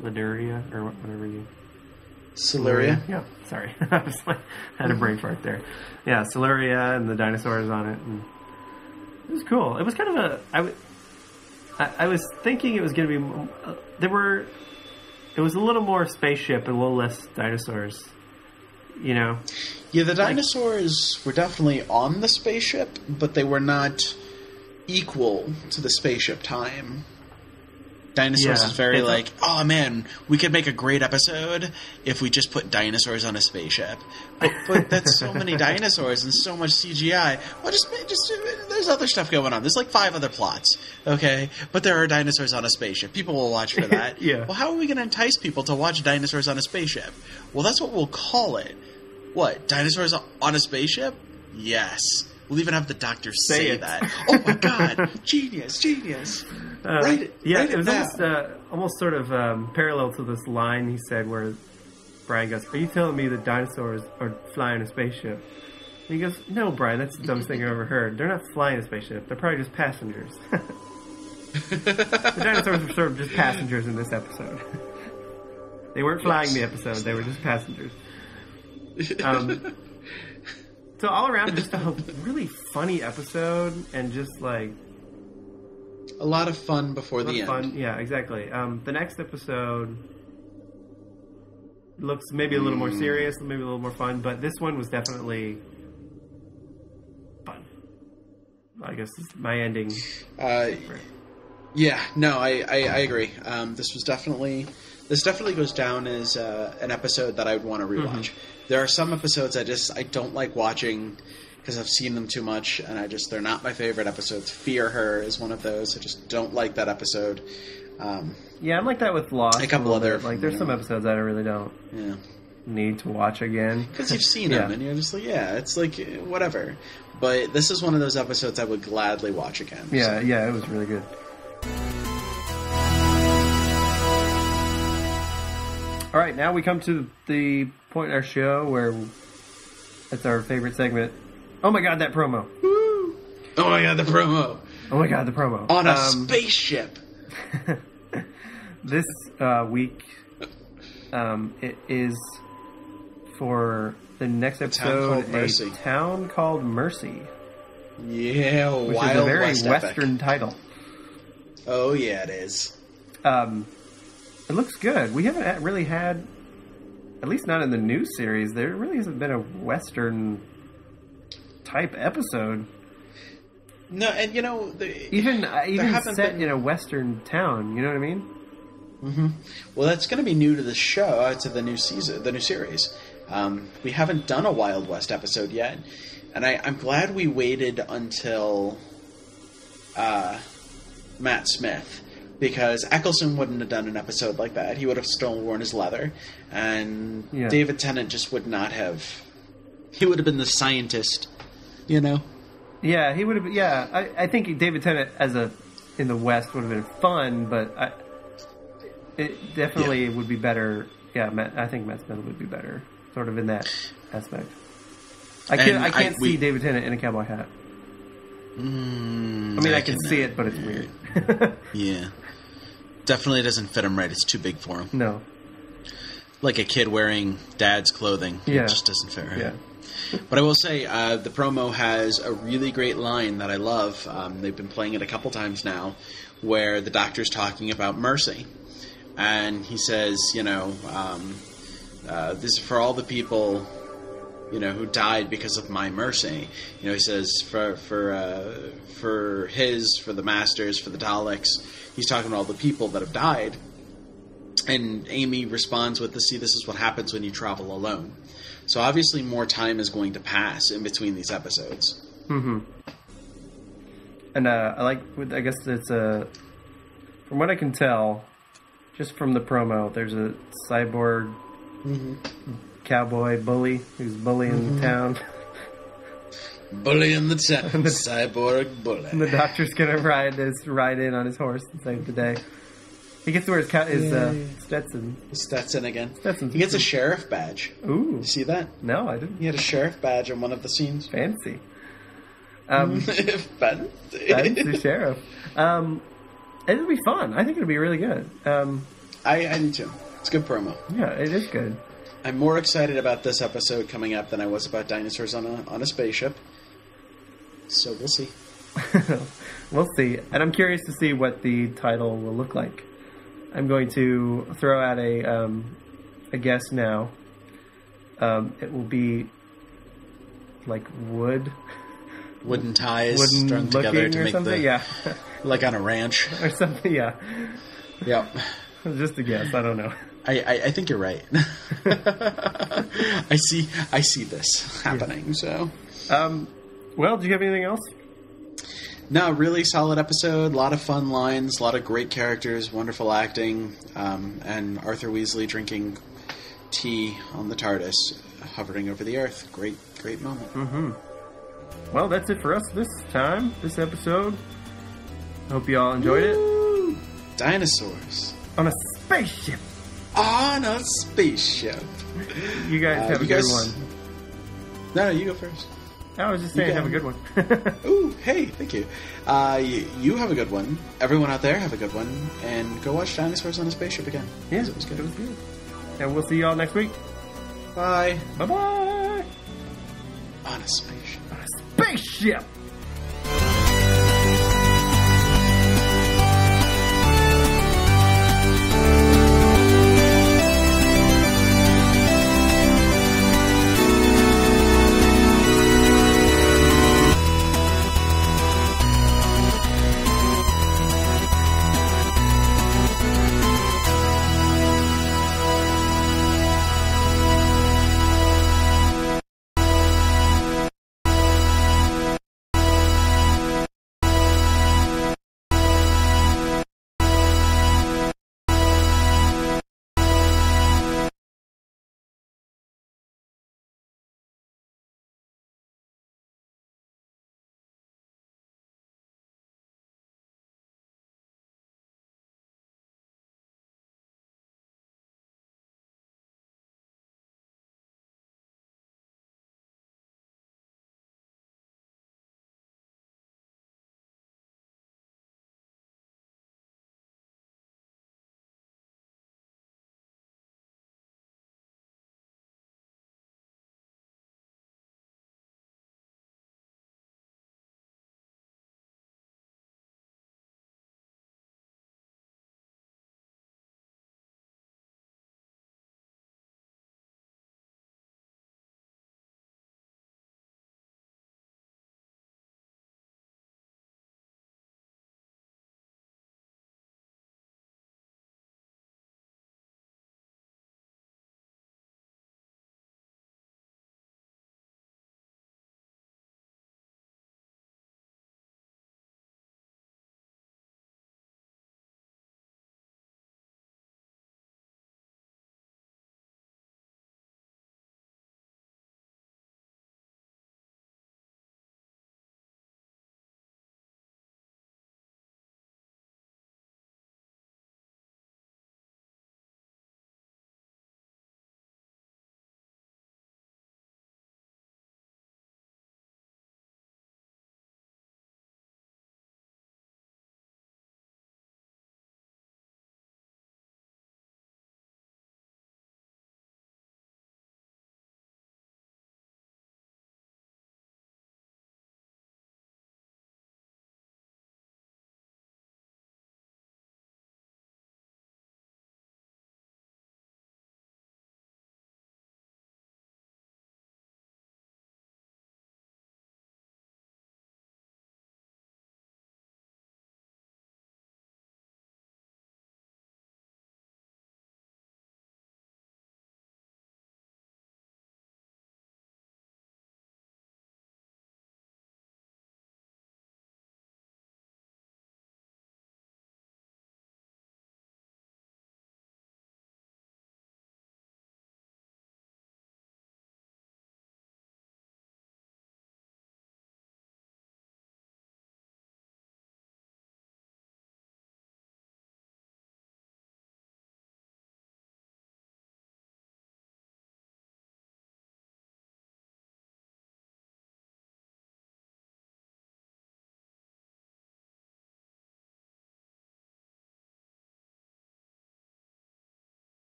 Lemuria, or whatever you... Siluria? Yeah, sorry. I was like, had a brain fart there. Yeah, Siluria and the dinosaurs on it. And it was cool. It was kind of I was thinking it was going to be... It was a little more spaceship and a little less dinosaurs. You know? Yeah, the dinosaurs were definitely on the spaceship, but they were not equal to the spaceship time. Dinosaurs is very like, oh man, we could make a great episode if we just put dinosaurs on a spaceship. But that's so many dinosaurs and so much CGI. Well, just there's other stuff going on. There's like 5 other plots, okay? But there are dinosaurs on a spaceship. People will watch for that. Yeah. Well, how are we going to entice people to watch dinosaurs on a spaceship? Well, that's what we'll call it. What? Dinosaurs on a spaceship? Yes. We'll even have the doctor say that. Oh my god! Genius! Write it. Yeah, write it was down. almost sort of parallel to this line he said where Brian goes, "Are you telling me that dinosaurs are flying a spaceship?" And he goes, "No, Brian, that's the dumbest thing I've ever heard. They're not flying a spaceship. They're probably just passengers." The dinosaurs were sort of just passengers in this episode. They weren't flying the episode. They were just passengers. So all around, just a really funny episode, and just like a lot of fun before the end. Fun. Yeah, exactly. The next episode looks maybe a little more serious, maybe a little more fun, but this one was definitely fun. I guess this is my ending. Yeah, no, I agree. This definitely goes down as an episode that I would want to rewatch. Mm-hmm. There are some episodes I don't like watching because I've seen them too much, and they're not my favorite episodes. Fear Her is one of those. I just don't like that episode. Yeah, I'm like that with Lost. A couple other like there's some episodes that I really don't need to watch again because you've seen them and you're just like, it's like whatever. But this is one of those episodes I would gladly watch again. Yeah, it was really good. All right, now we come to the point in our show where it's our favorite segment. Oh my god, that promo! Woo! Oh my god, the promo! Oh my god, the promo! On a spaceship! This week, it is for the next episode, A Town Called Mercy. Yeah, which Wild is a very West Western epic. title. Oh yeah, it is. It looks good. We haven't really had, at least not in the new series, there really hasn't been a Western type episode. No, and even set in a Western town. You know what I mean? Mm-hmm. Well, that's going to be new to the show, to the new season, the new series. We haven't done a Wild West episode yet, and I'm glad we waited until Matt Smith. Because Eccleston wouldn't have done an episode like that. He would have still worn his leather. And David Tennant just would not have... He would have been the scientist, you know? Yeah, he would have... Yeah, I think David Tennant in the West would have been fun, but it definitely would be better... Yeah, I think Matt Smith would be better, sort of in that aspect. I can't see David Tennant in a cowboy hat. I mean, I can see it, but it's weird. Yeah. Definitely doesn't fit him right. It's too big for him. No. Like a kid wearing dad's clothing. Yeah. It just doesn't fit right. Yeah. But I will say, the promo has a really great line that I love. They've been playing it a couple times now, where the doctor's talking about mercy. And he says, this is for all the people... who died because of my mercy. He says for the Masters, for the Daleks. He's talking to all the people that have died. And Amy responds with, this is what happens when you travel alone. So obviously more time is going to pass in between these episodes. Mm-hmm. And I guess it's from what I can tell, just from the promo, there's a cyborg... Mm-hmm. Cowboy bully who's bullying the town. Bullying the town. Cyborg bully. And the doctor's gonna ride in on his horse and save the day. He gets to wear his Stetson. Stetson again. Stetson's he gets a sheriff badge. Ooh. You see that? No, I didn't. He had a sheriff badge in one of the scenes. Fancy. Fancy. Fancy sheriff. It'll be fun. I think it'll be really good. I do too. It's good promo. Yeah, it is good. I'm more excited about this episode coming up than I was about dinosaurs on a spaceship. So we'll see. We'll see. And I'm curious to see what the title will look like. I'm going to throw out a guess now. It will be like wooden ties strung together to make something? the like on a ranch or something. Yeah. Yep. Just a guess. I don't know. I think you're right. I see this happening. Yeah. So, well, do you have anything else? No, really solid episode. A lot of fun lines, a lot of great characters, wonderful acting, and Arthur Weasley drinking tea on the TARDIS, hovering over the Earth. Great moment. Mm-hmm. Well, that's it for us this episode. Hope you all enjoyed it. Dinosaurs on a spaceship. On a spaceship. You guys have a good one. No, you go first. I was just saying, have a good one. Ooh, hey, thank you. You have a good one. Everyone out there have a good one. And go watch Dinosaurs on a Spaceship again. Yeah, it was good. It was good. And we'll see you all next week. Bye. Bye-bye. On a spaceship. On a spaceship.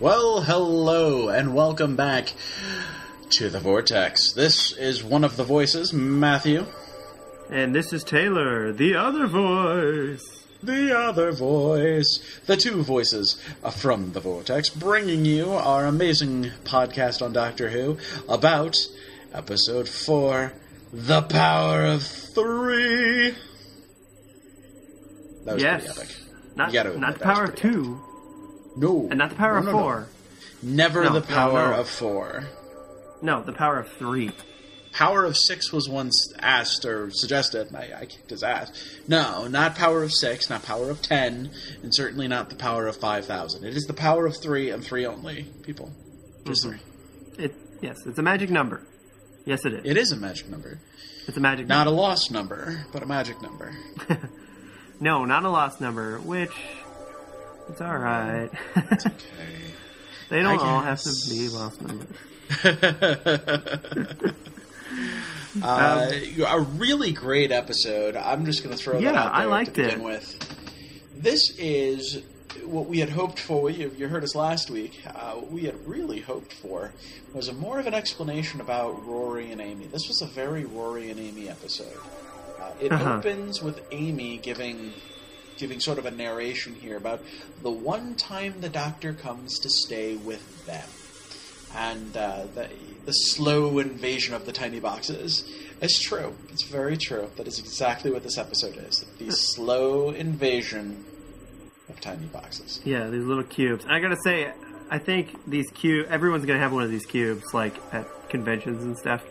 Well, hello, and welcome back to the Vortex. This is one of the voices, Matthew. And this is Taylor, the other voice. The other voice. The two voices from the Vortex, bringing you our amazing podcast on Doctor Who about Episode 4, The Power of Three. That was pretty epic. Not the Power of Two. No. And not the Power of Four. Never the Power of Four. No, the Power of Three. Power of 6 was once asked or suggested, and I kicked his ass. No, not Power of 6, not Power of 10, and certainly not the Power of 5,000. It is the Power of 3 and 3 only, people. Just 3. Yes, it's a magic number. Yes, it is. It is a magic number. It's a magic number. Not a lost number, but a magic number. No, not a lost number, which... It's alright. It's okay. They don't all have to be lost numbers. A really great episode. I'm just going to throw that out there I liked to begin with. This is what we had hoped for. You heard us last week. What we had really hoped for was more of an explanation about Rory and Amy. This was a very Rory and Amy episode. It opens with Amy giving sort of a narration here about the one time the Doctor comes to stay with them. And the slow invasion of the tiny boxes. It's true. It's very true. That is exactly what this episode is. The slow invasion of tiny boxes. Yeah, these little cubes. I gotta say, I think these everyone's gonna have one of these cubes, like, at conventions and stuff.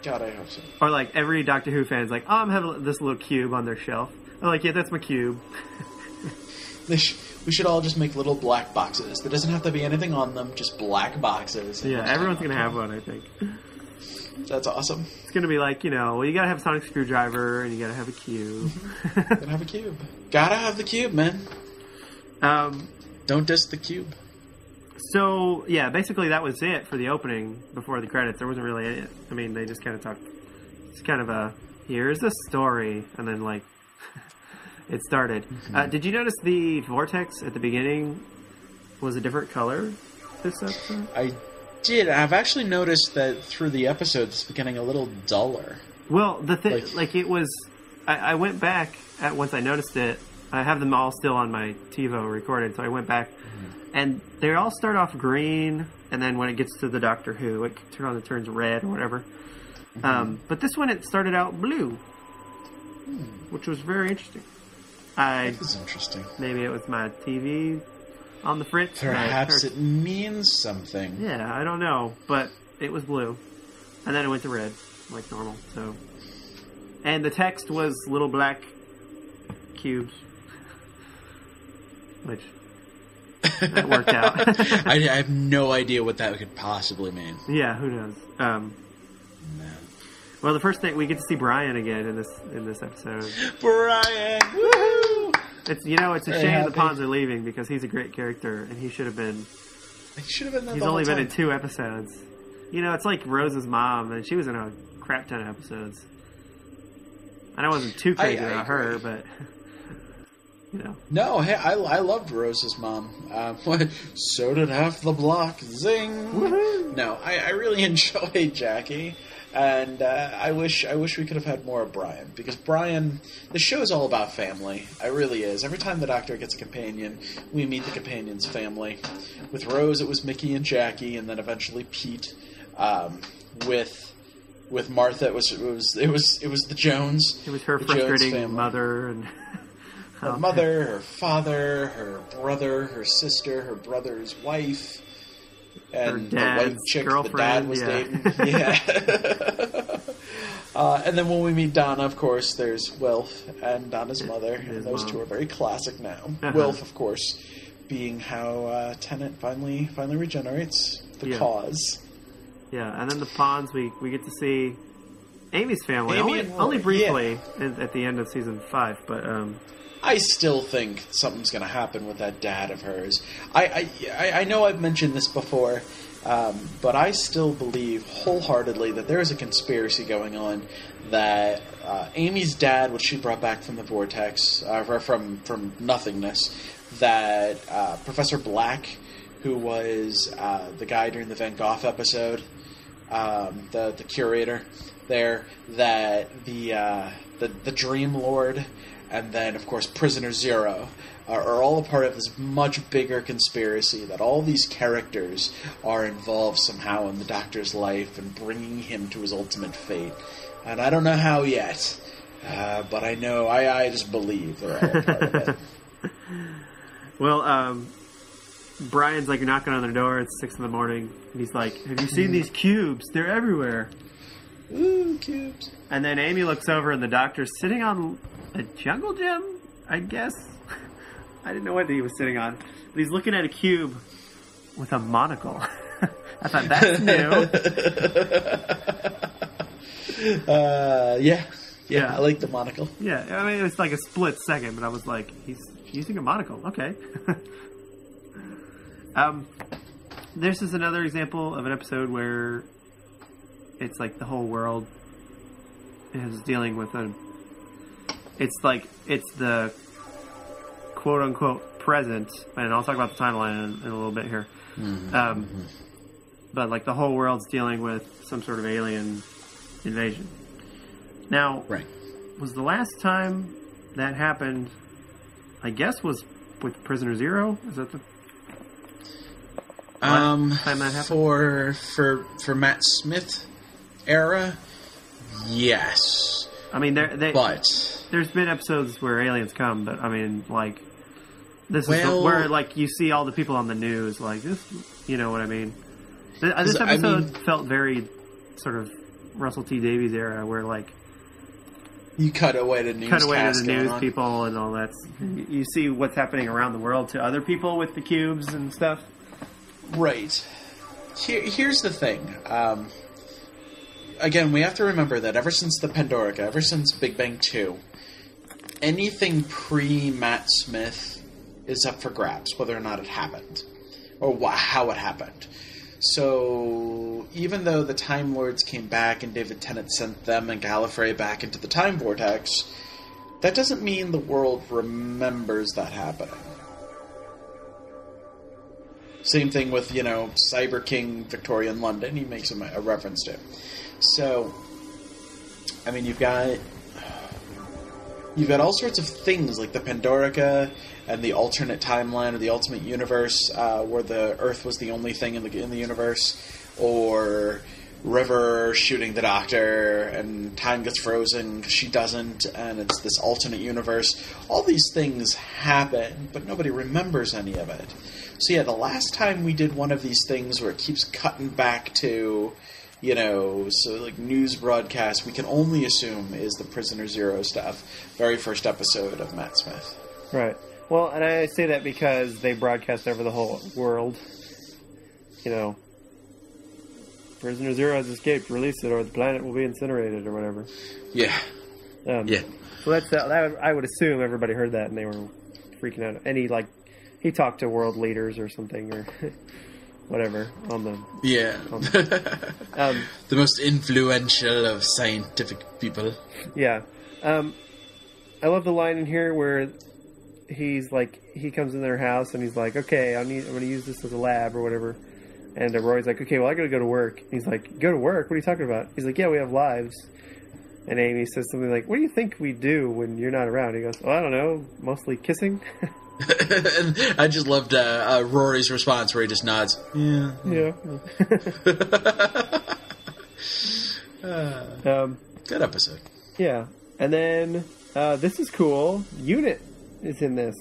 God, I hope so. Or, like, every Doctor Who fan's like, oh, I'm having this little cube on their shelf. I'm like, yeah, that's my cube. We should all just make little black boxes. There doesn't have to be anything on them, just black boxes. Yeah, everyone's going to have one, I think. That's awesome. It's going to be like, you got to have a sonic screwdriver, and you got to have a cube. Gotta have a cube. Gotta have the cube, man. Don't diss the cube. So, yeah, basically that was it for the opening before the credits. There wasn't really it. I mean, they just kind of talked. It's kind of a, here's the story, and then, like, it started. Mm-hmm. Did you notice the vortex at the beginning was a different color this episode? I did. I've actually noticed that through the episode, it's getting a little duller. Well, the thing, like it was... I went back, once I noticed it, I have them all still on my TiVo recorded, so I went back, and they all start off green, and then when it gets to the Doctor Who, it turns red or whatever. Mm-hmm. But this one, it started out blue, which was very interesting. That was interesting. Maybe it was my TV on the fritz. Perhaps it means something. Yeah, I don't know, but it was blue, and then it went to red, like normal. So, and the text was little black cubes, which that worked out. I have no idea what that could possibly mean. Yeah, who knows? Well, the first thing we get to see Brian again in this episode. Brian, woohoo! It's it's a shame the Ponds are leaving because he's a great character and he should have been. He's only been in 2 episodes. It's like Rose's mom, and she was in a crap ton of episodes. And I wasn't too crazy about her, but No, hey, I loved Rose's mom. So did half the block. Zing! Woohoo! No, I really enjoyed Jackie. And I wish we could have had more of Brian, because Brian, the show is all about family. It really is. Every time the Doctor gets a companion, we meet the companion's family. With Rose, it was Mickey and Jackie, and then eventually Pete. With Martha, it was the Jones. It was her frustrating mother and her mother, her father, her brother, her sister, her brother's wife. And the white chick the dad was dating. Yeah. And then when we meet Donna, of course, there's Wilf and Donna's mother. And those two are very classic now. Wilf, of course, being how Tennant finally regenerates the cause. Yeah, and then the Ponds, we get to see Amy's family. Only briefly at the end of season 5, but... I still think something's going to happen with that dad of hers. I know I've mentioned this before, but I still believe wholeheartedly that there is a conspiracy going on that Amy's dad, which she brought back from the Vortex, from nothingness, that Professor Black, who was the guy during the Van Gogh episode, the curator there, that the Dream Lord, and then, of course, Prisoner Zero are all a part of this much bigger conspiracy, that all these characters are involved somehow in the Doctor's life and bringing him to his ultimate fate. And I don't know how yet, but I know, I just believe they're all a part of it. Well, Brian's like knocking on their door. It's 6 a.m, and he's like, "Have you seen these cubes? They're everywhere." Ooh, cubes. And then Amy looks over, and the Doctor's sitting on a jungle gym, I guess. I didn't know what he was sitting on, but he's looking at a cube with a monocle. I thought, that's new. Yeah, I like the monocle. Yeah, I mean, it was like a split second, but I was like, he's using a monocle. Okay. This is another example of an episode where it's like the whole world is dealing with it's the quote-unquote present, and I'll talk about the timeline in a little bit here. But like the whole world's dealing with some sort of alien invasion. Now, was the last time that happened, I guess, was with Prisoner Zero? Is that the time that happened? For Matt Smith era, yes. I mean, but there's been episodes where aliens come, but I mean, like, this is where like you see all the people on the news, like this. You know what I mean? This episode felt very sort of Russell T Davies era, where like you cut away to news people and all that. You see what's happening around the world to other people with the cubes and stuff. Right. Here's the thing. Again, we have to remember that ever since the Pandorica, ever since Big Bang 2, anything pre-Matt Smith is up for grabs, whether or not it happened, or how it happened. So, even though the Time Lords came back and David Tennant sent them and Gallifrey back into the Time Vortex, that doesn't mean the world remembers that happening. Same thing with, Cyber King Victorian London, he makes a reference to. So, I mean, you've got all sorts of things like the Pandorica and the alternate timeline or the ultimate universe where the Earth was the only thing in the universe, or River shooting the Doctor and time gets frozen because she doesn't, and it's this alternate universe. All these things happen, but nobody remembers any of it. So yeah, the last time we did one of these things where it keeps cutting back to, so like news broadcasts, we can only assume is the Prisoner Zero stuff. Very first episode of Matt Smith. Right. Well, and I say that because they broadcast over the whole world. Prisoner Zero has escaped, release it, or the planet will be incinerated, or whatever. Yeah. Yeah. So that I would assume everybody heard that and they were freaking out. And he talked to world leaders or something, or whatever on the the most influential of scientific people. Yeah. I love the line in here where he's like, he comes in their house and he's like, okay, I'm going to use this as a lab or whatever. And Roy's like, okay, well, I got to go to work. He's like, go to work? What are you talking about? He's like, yeah, we have lives. And Amy says something like, what do you think we do when you're not around? He goes, well, I don't know, mostly kissing. And I just loved Rory's response where he just nods. Yeah. Yeah. Good episode. Yeah. And then this is cool. Unit is in this.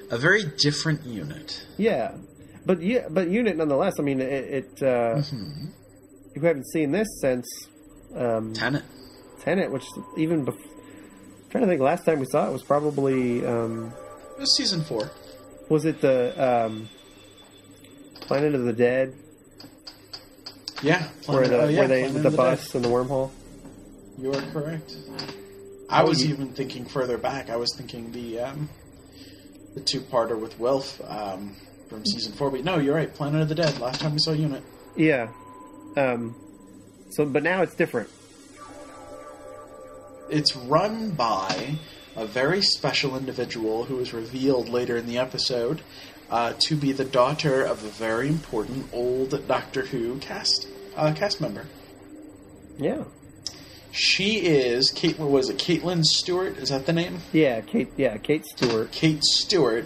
A very different unit. Yeah. But Unit nonetheless. I mean, you haven't seen this since Tenet, which even before, I'm trying to think. Last time we saw it was probably it was season 4. Was it the Planet of the Dead? Yeah, where the bus and the wormhole. You are correct. I was even thinking further back. I was thinking the two-parter with Wilf. From season 4, but no, you're right. Planet of the Dead. Last time we saw Unit. Yeah. But now it's different. It's run by a very special individual who is revealed later in the episode, to be the daughter of a very important old Doctor Who cast member. Yeah. She is Caitlin Stewart? Is that the name? Yeah, Kate Stewart. Kate Stewart,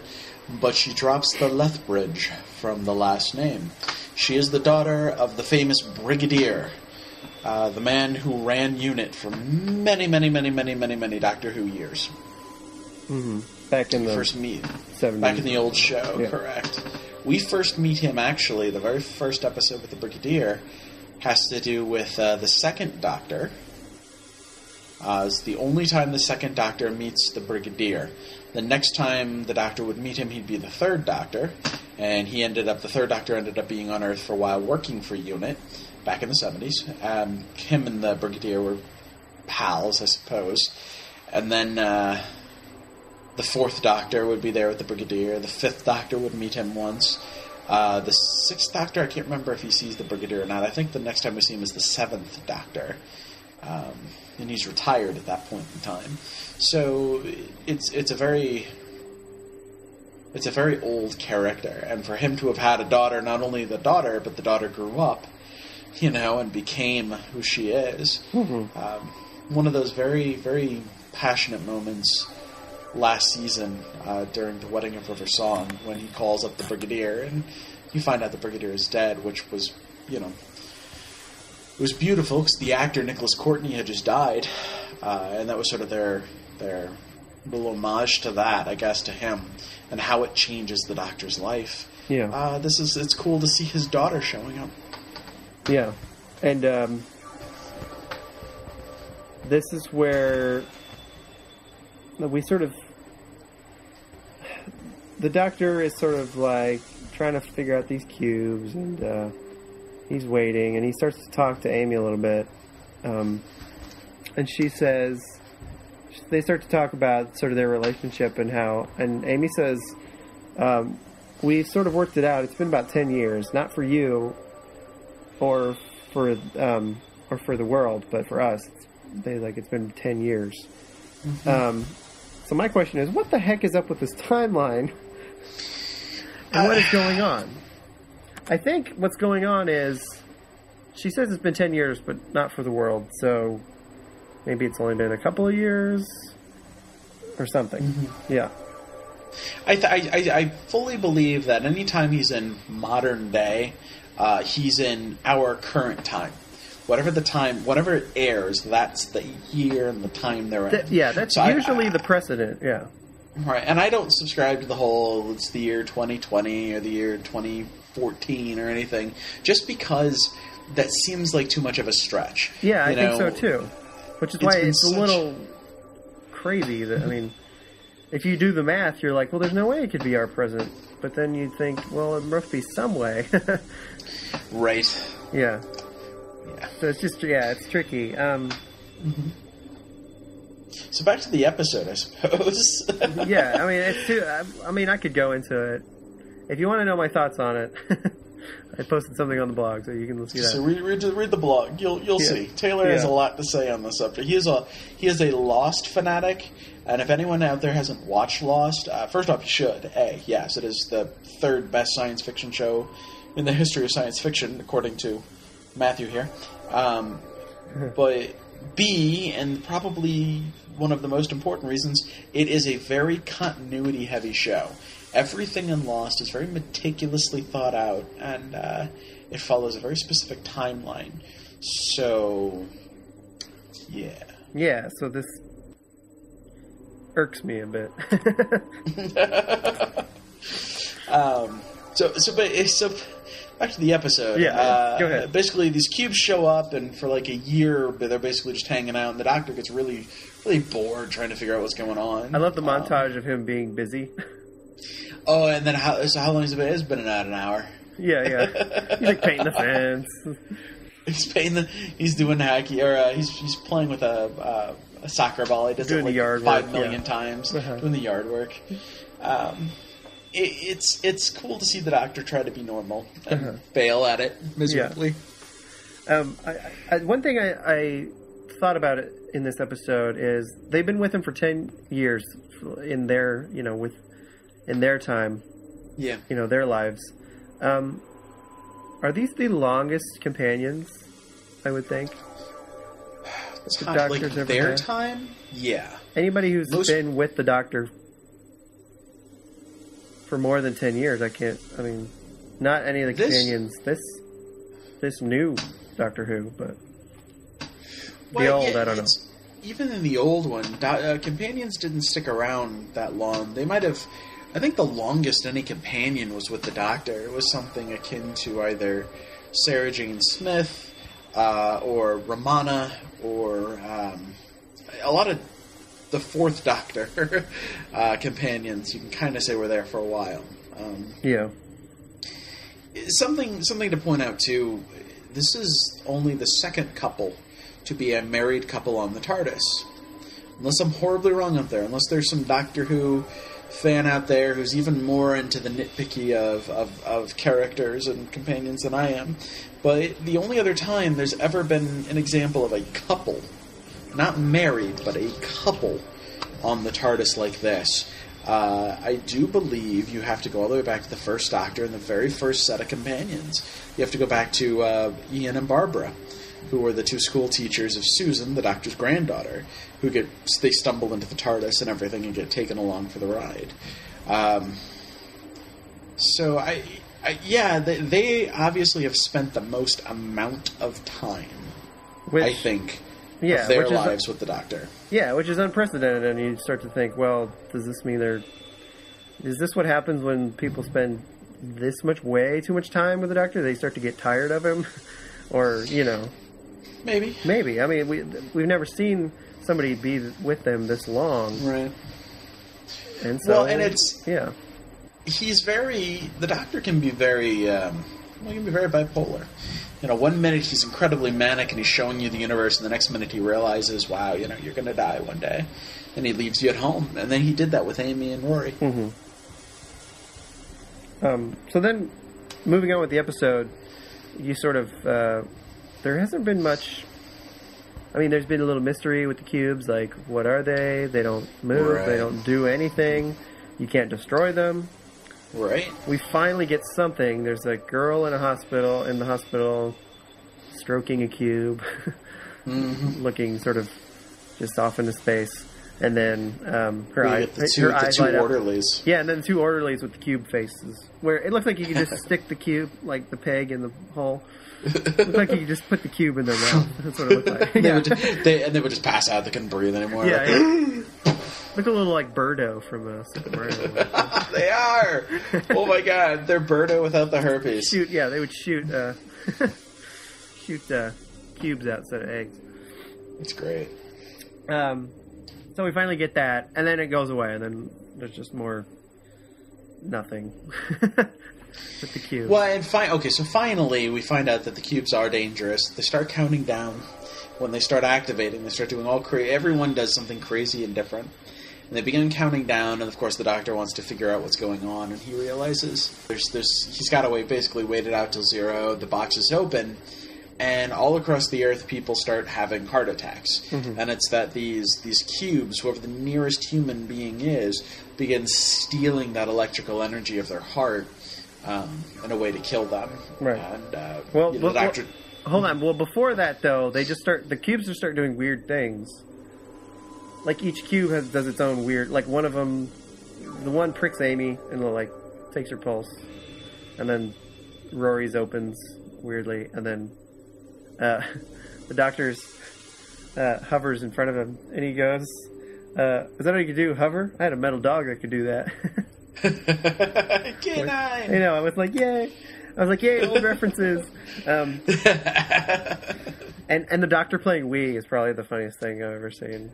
but she drops the Lethbridge from the last name. She is the daughter of the famous Brigadier, the man who ran UNIT for many Doctor Who years. Mm-hmm. Back in the first meet 70s. Back in the old show, yeah. Correct. We first meet him, actually, the very first episode with the Brigadier has to do with the second Doctor. It's the only time the second Doctor meets the Brigadier. The next time the Doctor would meet him, he'd be the third Doctor, and the third Doctor ended up being on Earth for a while, working for UNIT back in the 70s. Him and the Brigadier were pals, I suppose. And then the fourth Doctor would be there with the Brigadier. The fifth Doctor would meet him once. The sixth Doctor, I can't remember if he sees the Brigadier or not. I think the next time we see him is the seventh Doctor. And he's retired at that point in time. So it's a very old character, and for him to have had a daughter, not only the daughter, but the daughter grew up, and became who she is. Mm-hmm. One of those very, very passionate moments last season during the Wedding of River Song, when he calls up the Brigadier, and you find out the Brigadier is dead, which was, it was beautiful because the actor Nicholas Courtney had just died, and that was sort of their little homage to that, I guess, to him, and how it changes the Doctor's life. Yeah. It's cool to see his daughter showing up. Yeah, and this is where we sort of, the Doctor is sort of like trying to figure out these cubes, and he's waiting, and he starts to talk to Amy a little bit, and she says, they start to talk about sort of their relationship and Amy says, we sort of worked it out. It's been about 10 years, not for you or for the world, but for us. It's been 10 years. Mm-hmm. So my question is, what the heck is up with this timeline? And what is going on? I think what's going on is, she says it's been 10 years, but not for the world. So maybe it's only been a couple of years or something. Mm-hmm. Yeah. I fully believe that anytime he's in modern day, he's in our current time. Whatever it airs, that's the year and the time they're in. That's so usually the precedent, yeah. Right, and I don't subscribe to the whole, it's the year 2020 or the year 2014 or anything, just because that seems like too much of a stretch. Yeah, I think so too. Which is why it's a little crazy that, if you do the math, you're like, well, there's no way it could be our present. But then you think, well, it must be some way. Right. Yeah. Yeah. So it's just, it's tricky. Mm-hmm. So back to the episode, I suppose. Yeah, it's too. I could go into it. If you want to know my thoughts on it, I posted something on the blog, so you can see that. So read the blog. You'll see. Taylor has a lot to say on the subject. He is a Lost fanatic, and if anyone out there hasn't watched Lost, first off, you should. Yes, it is the third best science fiction show in the history of science fiction, according to Matthew here. But B, and probably one of the most important reasons, it is a very continuity-heavy show. Everything in Lost is very meticulously thought out, and it follows a very specific timeline. So, yeah. Yeah, so this irks me a bit. So back to the episode. Yeah, go ahead. Basically, these cubes show up, and for like a year, they're basically just hanging out, and the Doctor gets really, really bored trying to figure out what's going on. I love the montage of him being busy. Oh, and then how long has it been? It's been about an hour. Yeah. He's like painting the fence. He's doing hacky, or he's playing with a soccer ball. He does doing it like 5 million times, uh-huh. doing the yard work. It's cool to see the Doctor try to be normal and fail at it miserably. Yeah. One thing I thought about it in this episode is they've been with him for 10 years in their in their time, Yeah. Their lives. Are these the longest companions, I would think? Like their time? Yeah. Anybody who's been with the Doctor for more than 10 years, not any of the companions. This new Doctor Who, but I don't know. Even in the old one, companions didn't stick around that long. They might have... I think the longest any companion was with the Doctor. It was something akin to either Sarah Jane Smith or Romana or a lot of the Fourth Doctor companions. You can kind of say were there for a while. Yeah. Something to point out too. This is only the second couple to be a married couple on the TARDIS. Unless I'm horribly wrong out there. Unless there's some Doctor Who fan out there who's even more into the nitpicky of characters and companions than I am. But the only other time there's ever been an example of a couple, not married, but a couple on the TARDIS like this. I do believe you have to go all the way back to the first Doctor and the very first set of companions. You have to go back to Ian and Barbara, who were the two school teachers of Susan, the Doctor's granddaughter, they stumble into the TARDIS and everything and get taken along for the ride. They obviously have spent the most amount of time, I think, of their lives with the Doctor. Yeah, which is unprecedented, and you start to think, well, does this mean is this what happens when people spend this way too much time with the Doctor? They start to get tired of him? Or, Maybe. I mean, we've never seen somebody be with them this long. Right. And so... Well, and it's... Yeah. The Doctor can be very... he can be very bipolar. 1 minute he's incredibly manic and he's showing you the universe, and the next minute he realizes, wow, you're going to die one day. And he leaves you at home. And then he did that with Amy and Rory. Mm-hmm. So then, moving on with the episode, you sort of... there hasn't been much... I mean, there's been a little mystery with the cubes, like, what are they? They don't move, They don't do anything. You can't destroy them. Right. We finally get something. There's a girl in the hospital, stroking a cube, looking sort of just off into space. And then her eyes light up. Orderlies. Yeah, and then 2 orderlies with the cube faces. Where it looks like you could just stick the cube, like the peg in the hole. It looked like you could just put the cube in their mouth. That's what it looked like. They would just pass out. They couldn't breathe anymore. Yeah. Look a little like Birdo from Super Mario. They are! Oh my god, they're Birdo without the herpes. They would shoot cubes out instead of eggs. It's great. So we finally get that, and then it goes away, and then there's just more nothing with the cube. Well, and so finally we find out that the cubes are dangerous. They start counting down. When they start activating, they start doing everyone does something crazy and different. And they begin counting down, and of course the Doctor wants to figure out what's going on, and he realizes he's got to wait it out till 0, the box is open, and all across the Earth people start having heart attacks. Mm-hmm. And it's that these cubes, whoever the nearest human being is, begin stealing that electrical energy of their heart in a way to kill them. Right. And the Doctor... Hold on. Well, before that, though, the cubes just start doing weird things. Like, each cube does its own weird... Like, one of them... The one pricks Amy and, takes her pulse. And then Rory's opens weirdly. And then the Doctor's hovers in front of him. And he goes, is that what you could do, hover? I had a metal dog that could do that. Can I? I was like, yay. Yay, old references. And the Doctor playing Wii is probably the funniest thing I've ever seen.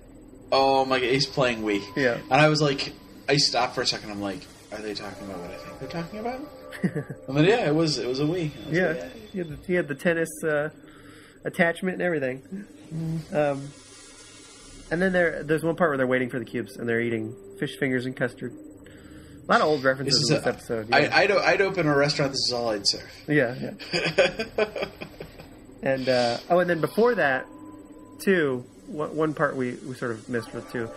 Oh my god, he's playing Wii. Yeah. And I was like, I stopped for a second, I'm like, are they talking about what I think they're talking about? I mean, yeah, it was a Wii. Yeah, like, he had the tennis attachment and everything. And then there's one part where they're waiting for the cubes, and they're eating fish fingers and custard. A lot of old references in this episode. Yeah. I'd open a restaurant, this is all I'd serve. Yeah. And, and then before that, too, one part we sort of missed with, too.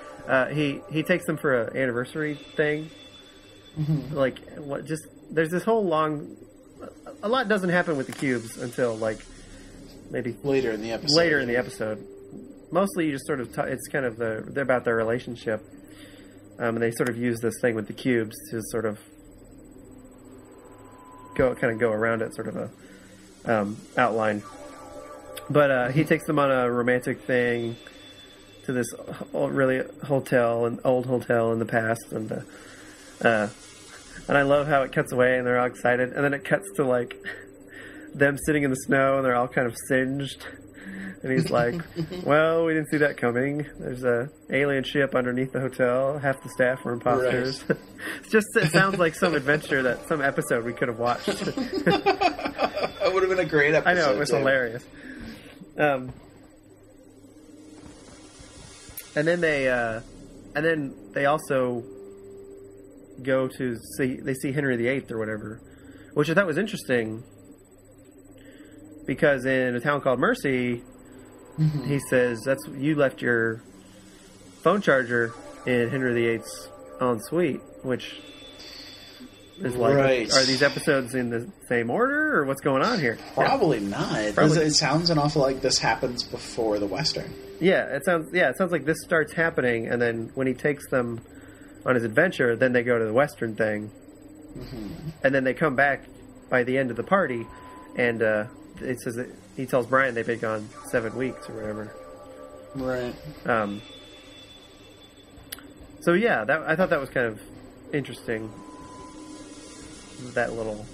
He takes them for an anniversary thing, Like, what? Just there's this whole long. A lot doesn't happen with the cubes until like maybe later in the episode. Mostly, you just sort of it's kind of they're about their relationship, and they sort of use this thing with the cubes to sort of go around it, sort of a outline. But he takes them on a romantic thing to this old hotel in the past, and I love how it cuts away and they're all excited, and then it cuts to like them sitting in the snow and they're all kind of singed, and he's like, "Well, we didn't see that coming. There's a alien ship underneath the hotel. Half the staff were imposters." Right. It sounds like some adventure some episode we could have watched. That would have been a great episode. I know, it was hilarious. And then they also go to see Henry VIII or whatever, which I thought was interesting because in A Town Called Mercy, he says you left your phone charger in Henry VIII's ensuite, which is like, right. Are these episodes in the same order or what's going on here? Probably not. It sounds an awful like this happens before the Western. Yeah, it sounds like this starts happening, and then when he takes them on his adventure, then they go to the Western thing, and then they come back by the end of the party, and it says that he tells Brian they've been gone 7 weeks or whatever. Right. So yeah, I thought that was kind of interesting. That little.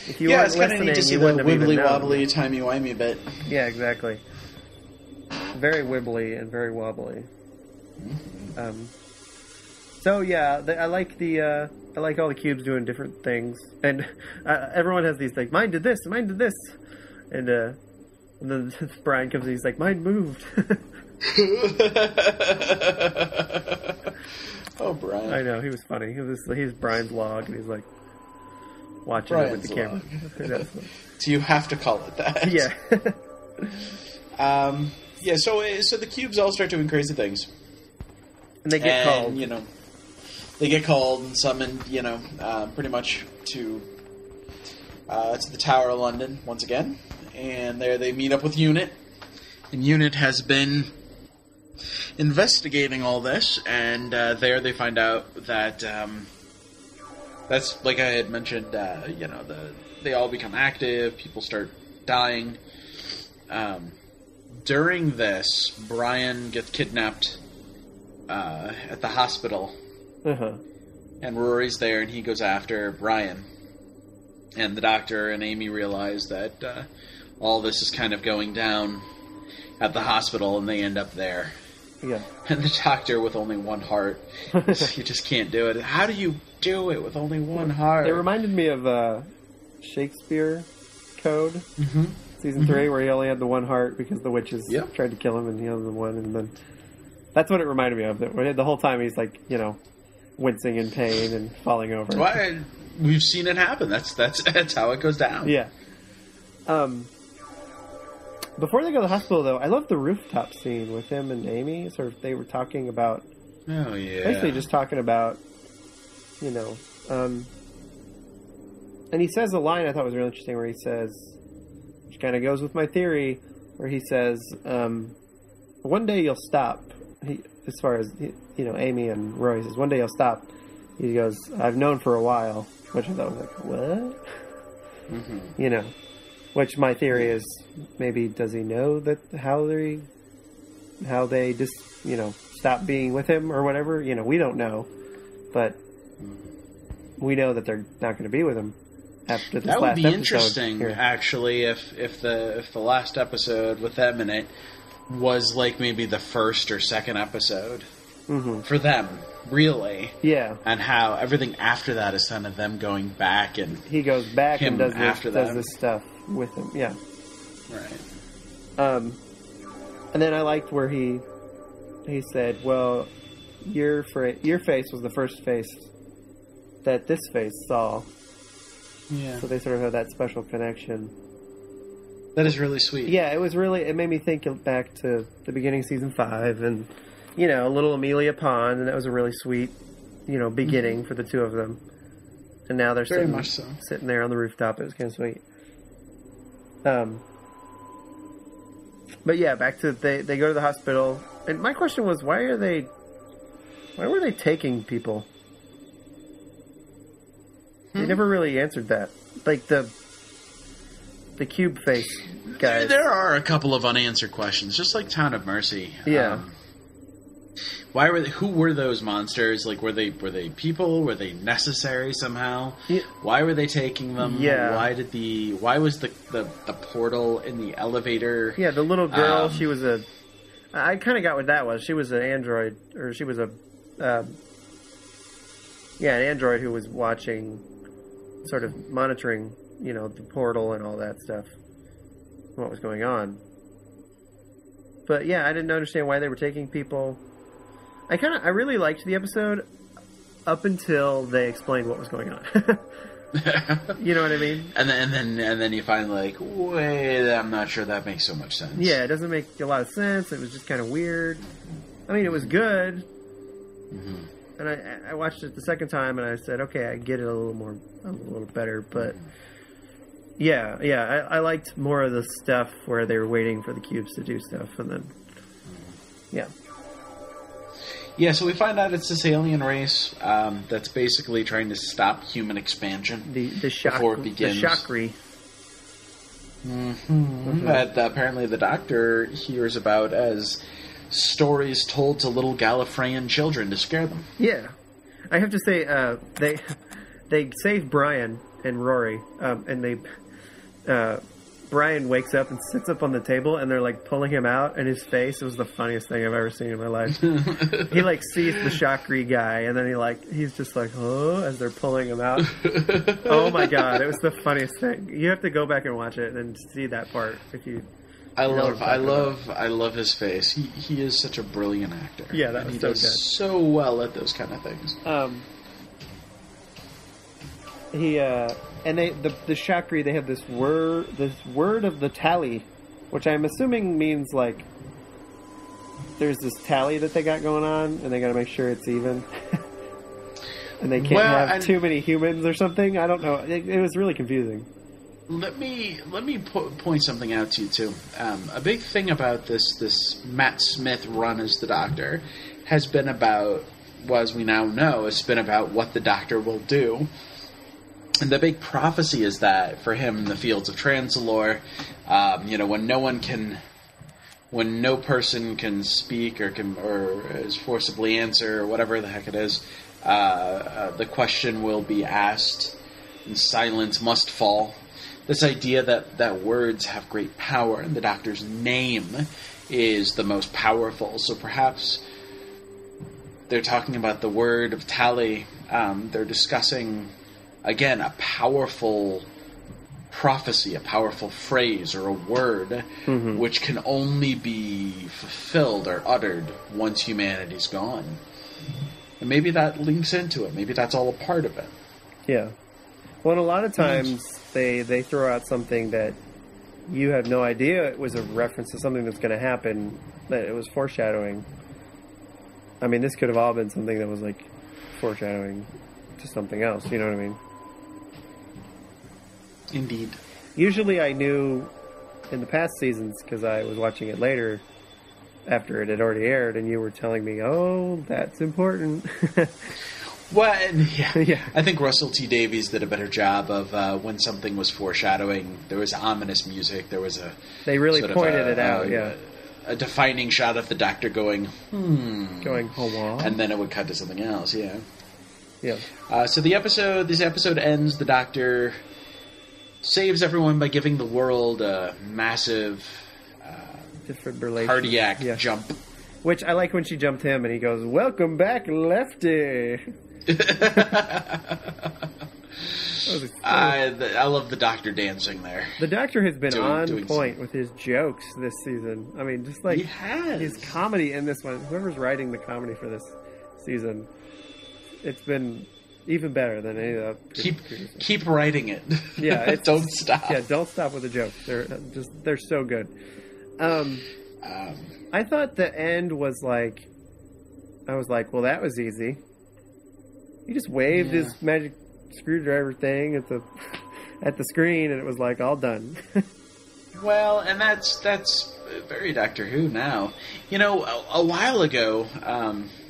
If you it's kind of neat to see the wibbly wobbly, timey wimey bit. Yeah, exactly. Very wibbly and very wobbly. So yeah, I like all the cubes doing different things, and everyone has these like mine did this, and then Brian comes and he's like mine moved. Oh, Brian! I know, he was funny. He's Brian's log, and he's like watching Brian's it with the camera. Do you have to call it that? Yeah. So the cubes all start doing crazy things, and they get called. They get called and summoned. Pretty much to the Tower of London once again, and there they meet up with Unit, and Unit has been investigating all this, and there they find out that that's like I had mentioned. They all become active. People start dying. During this, Brian gets kidnapped at the hospital, and Rory's there, and he goes after Brian. And the doctor and Amy realize that all this is kind of going down at the hospital, and they end up there. Yeah. And the doctor with only one heart, you just can't do it. How do you do it with only one heart? It reminded me of Shakespeare Code. Season 3, where he only had the one heart because the witches tried to kill him, and he had the one, and then that's what it reminded me of. That the whole time he's like, wincing in pain and falling over. Well, we've seen it happen. That's how it goes down. Yeah. Before they go to the hospital, though, I love the rooftop scene with him and Amy. Sort of, they were talking about. Oh yeah. Basically, just talking about, and he says a line I thought was really interesting, where he says, which kind of goes with my theory, where he says, one day you'll stop. As far as, Amy and Roy says, one day you'll stop. He goes, I've known for a while, which I thought was like, what? Which my theory is, maybe does he know that how they just, stop being with him or whatever? We don't know, but we know that they're not going to be with him. After this that would be interesting, here. Actually, if the last episode with them in it was like maybe the first or second episode for them, really. Yeah. And how everything after that is kind of them going back, and he goes back and does this stuff with him. Yeah. Right. And then I liked where he said, "Well, your face was the first face that this face saw." Yeah. So they sort of have that special connection. That is really sweet. Yeah, it made me think back to the beginning of season 5, and, a little Amelia Pond, and that was a really sweet beginning for the two of them. And now they're Very much so. sitting there on the rooftop. It was kind of sweet. But yeah, back to they go to the hospital. And my question was, why were they taking people? They never really answered that. Like the cube face guys. There are a couple of unanswered questions, just like Town of Mercy. Yeah. Who were those monsters? Like, were they people? Were they necessary somehow? Yeah. Why were they taking them? Yeah. Why was the portal in the elevator? Yeah, the little girl, she was I kind of got what that was. She was an android, or she was an android who was watching, sort of monitoring, the portal and all that stuff, what was going on. But yeah, I didn't understand why they were taking people. I really liked the episode up until they explained what was going on. You know what I mean? And then you find like, wait, I'm not sure that makes so much sense. Yeah, it doesn't make a lot of sense. It was just kind of weird. I mean, it was good. Mm-hmm. And I watched it the second time, and I said, okay, I get it a little better. But yeah, I liked more of the stuff where they were waiting for the cubes to do stuff, and then yeah. Yeah, so we find out it's this alien race that's basically trying to stop human expansion before it begins. The Shakri. Mm-hmm. That apparently the Doctor hears about as stories told to little Gallifreyan children to scare them. Yeah, I have to say they save Brian and Rory, and they Brian wakes up and sits up on the table, and they're like pulling him out, and his face was the funniest thing I've ever seen in my life. He like sees the Shakri guy, and then he's just like, oh, as they're pulling him out. Oh my god, it was the funniest thing. You have to go back and watch it and see that part if you. I love his face. He is such a brilliant actor. Yeah, that was he so does good. So well at those kind of things. And the Shakri, they have this word of the tally, which I'm assuming means like there's this tally that they got going on, and they got to make sure it's even, and they can't have too many humans or something. I don't know. It was really confusing. Let me point something out to you too. A big thing about this Matt Smith run as the Doctor has been about, well, as we now know, it's been about what the Doctor will do. And the big prophecy is that for him in the fields of Transalore, when no person can speak or is forcibly answer or whatever the heck it is, the question will be asked and silence must fall. This idea that words have great power and the Doctor's name is the most powerful. So perhaps they're talking about the word of tally. They're discussing, again, a powerful prophecy, a powerful phrase or a word, which can only be fulfilled or uttered once humanity's gone. And maybe that links into it. Maybe that's all a part of it. Yeah. Well, and a lot of times they throw out something that you have no idea it was a reference to something that's going to happen, that it was foreshadowing. I mean, this could have all been something that was like foreshadowing to something else, you know what I mean? Indeed. Usually I knew in the past seasons, because I was watching it later after it had already aired, and you were telling me, oh, that's important. Well, yeah. I think Russell T Davies did a better job of when something was foreshadowing. There was ominous music. There was They really pointed it out, yeah. A defining shot of the Doctor going, Going, oh, and then it would cut to something else, yeah. Yeah. So this episode ends, the Doctor saves everyone by giving the world a massive defibrillation cardiac jump. Which I like when she jumped him and he goes, welcome back, Lefty. I love the Doctor dancing there. The Doctor has been on point with his jokes this season. I mean, just like his comedy in this one. Whoever's writing the comedy for this season, it's been even better than any of the previous. Keep writing it. Yeah, don't stop. Yeah, don't stop with the jokes. They're so good. I thought the end was like, I was like, well, that was easy. He just waved his magic screwdriver thing at the screen, and it was like all done. Well, and that's very Doctor Who now. You know, a while ago,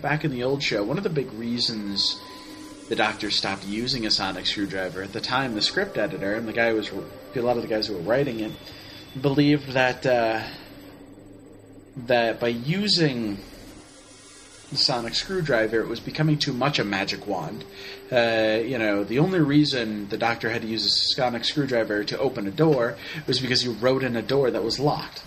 back in the old show, one of the big reasons the Doctor stopped using a sonic screwdriver at the time, the script editor and a lot of the guys who were writing it believed that by using the sonic screwdriver, it was becoming too much a magic wand. The only reason the Doctor had to use a sonic screwdriver to open a door was because he wrote in a door that was locked.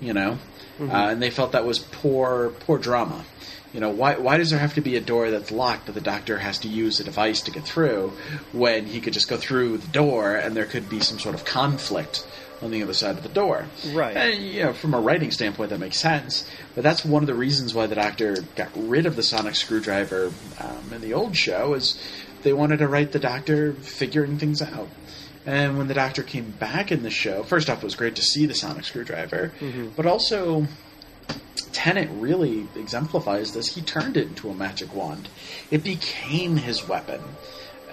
And they felt that was poor drama. Why does there have to be a door that's locked, but the Doctor has to use a device to get through when he could just go through the door and there could be some sort of conflict on the other side of the door? Right. And, from a writing standpoint, that makes sense. But that's one of the reasons why the Doctor got rid of the sonic screwdriver in the old show, is they wanted to write the Doctor figuring things out. And when the Doctor came back in the show, first off, it was great to see the sonic screwdriver, but also Tennant really exemplifies this. He turned it into a magic wand. It became his weapon.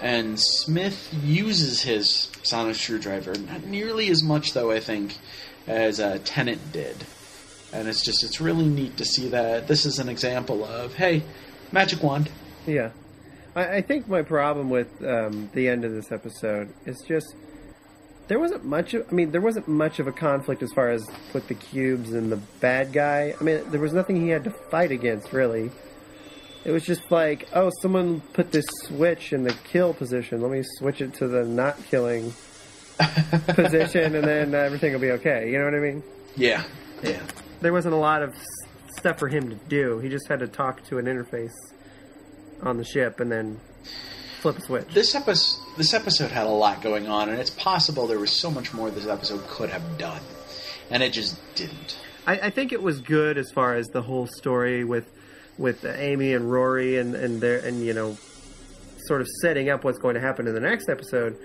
And Smith uses his sonic screwdriver, not nearly as much, though, I think, as Tennant did. And it's really neat to see that this is an example of, hey, magic wand. Yeah. I think my problem with the end of this episode is just there wasn't much of a conflict as far as with the cubes and the bad guy. I mean, there was nothing he had to fight against, really. It was just like, oh, someone put this switch in the kill position. Let me switch it to the not killing position, and then everything will be okay. You know what I mean? Yeah. There wasn't a lot of stuff for him to do. He just had to talk to an interface on the ship and then flip a switch. This episode had a lot going on, and it's possible there was so much more this episode could have done, and it just didn't. I think it was good as far as the whole story with Amy and Rory and sort of setting up what's going to happen in the next episode.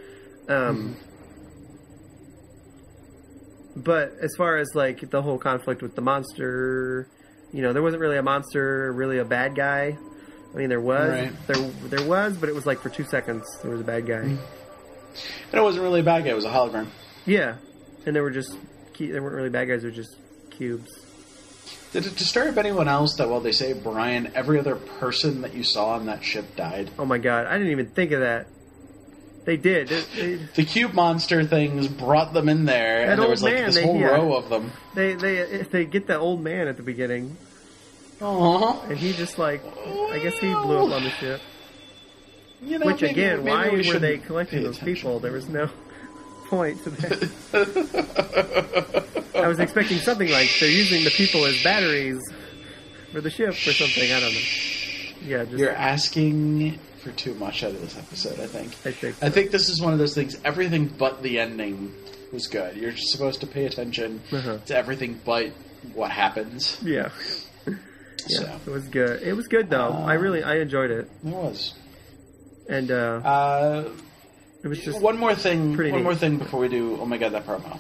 But as far as like the whole conflict with the monster, there wasn't really a monster, really a bad guy. I mean, there was, right. there was, but it was like for 2 seconds there was a bad guy. And it wasn't really a bad guy; it was a hologram. Yeah, and they weren't really bad guys; they were just cubes. Did it disturb anyone else that while they saved Brian, every other person that you saw on that ship died? Oh my god, I didn't even think of that. They did. The cube monster things brought them in there, and there was like this whole row of them. They get that old man at the beginning. Aww. And he just I guess he blew up on the ship. Which maybe, again, maybe why were they collecting those people? There was no point to that. I was expecting something like they're using the people as batteries for the ship or something. I don't know. Yeah, you're asking for too much out of this episode, I think. I think this is one of those things, everything but the ending was good. You're supposed to pay attention to everything but what happens. Yeah. Yeah, so. It was good. It was good, though. I enjoyed it. It was. And, it was just one more thing before we do Oh My God, That promo.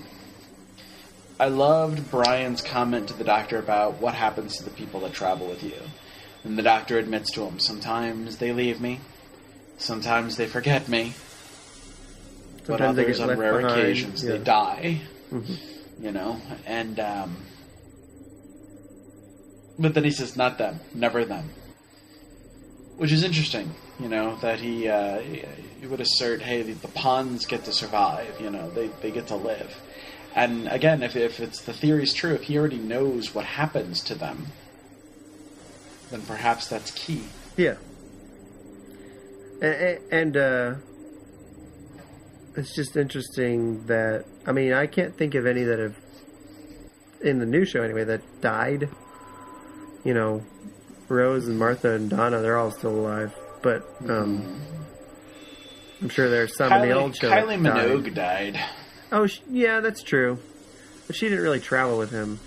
I loved Brian's comment to the Doctor about what happens to the people that travel with you. And the Doctor admits to him, sometimes they leave me, sometimes they forget me, but others, on rare occasions, they die. And, but then he says, not them, never them. Which is interesting, that he would assert, hey, the pawns get to survive, they get to live. And again, if it's the theory's true, if he already knows what happens to them, then perhaps that's key. Yeah. And it's just interesting that, I mean, I can't think of any that have, in the new show anyway, that died. Rose and Martha and Donna, they're all still alive. But I'm sure there's some in the old show. Kylie Minogue died. Oh, yeah, that's true. But she didn't really travel with him.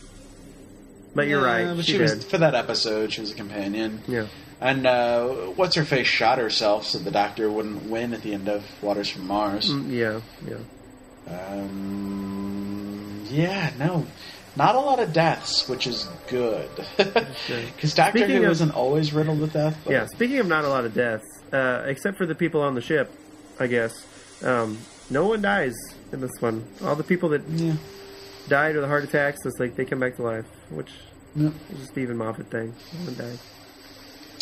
But you're right. But she was, for that episode, she was a companion. Yeah. And What's-Her-Face shot herself so the Doctor wouldn't win at the end of Waters from Mars. Yeah. Not a lot of deaths, which is good. Because Doctor Who isn't always riddled with death. But... Yeah, speaking of not a lot of deaths, except for the people on the ship, I guess, no one dies in this one. All the people that died of the heart attacks, it's like they come back to life, which is a Stephen Moffat thing. No one died.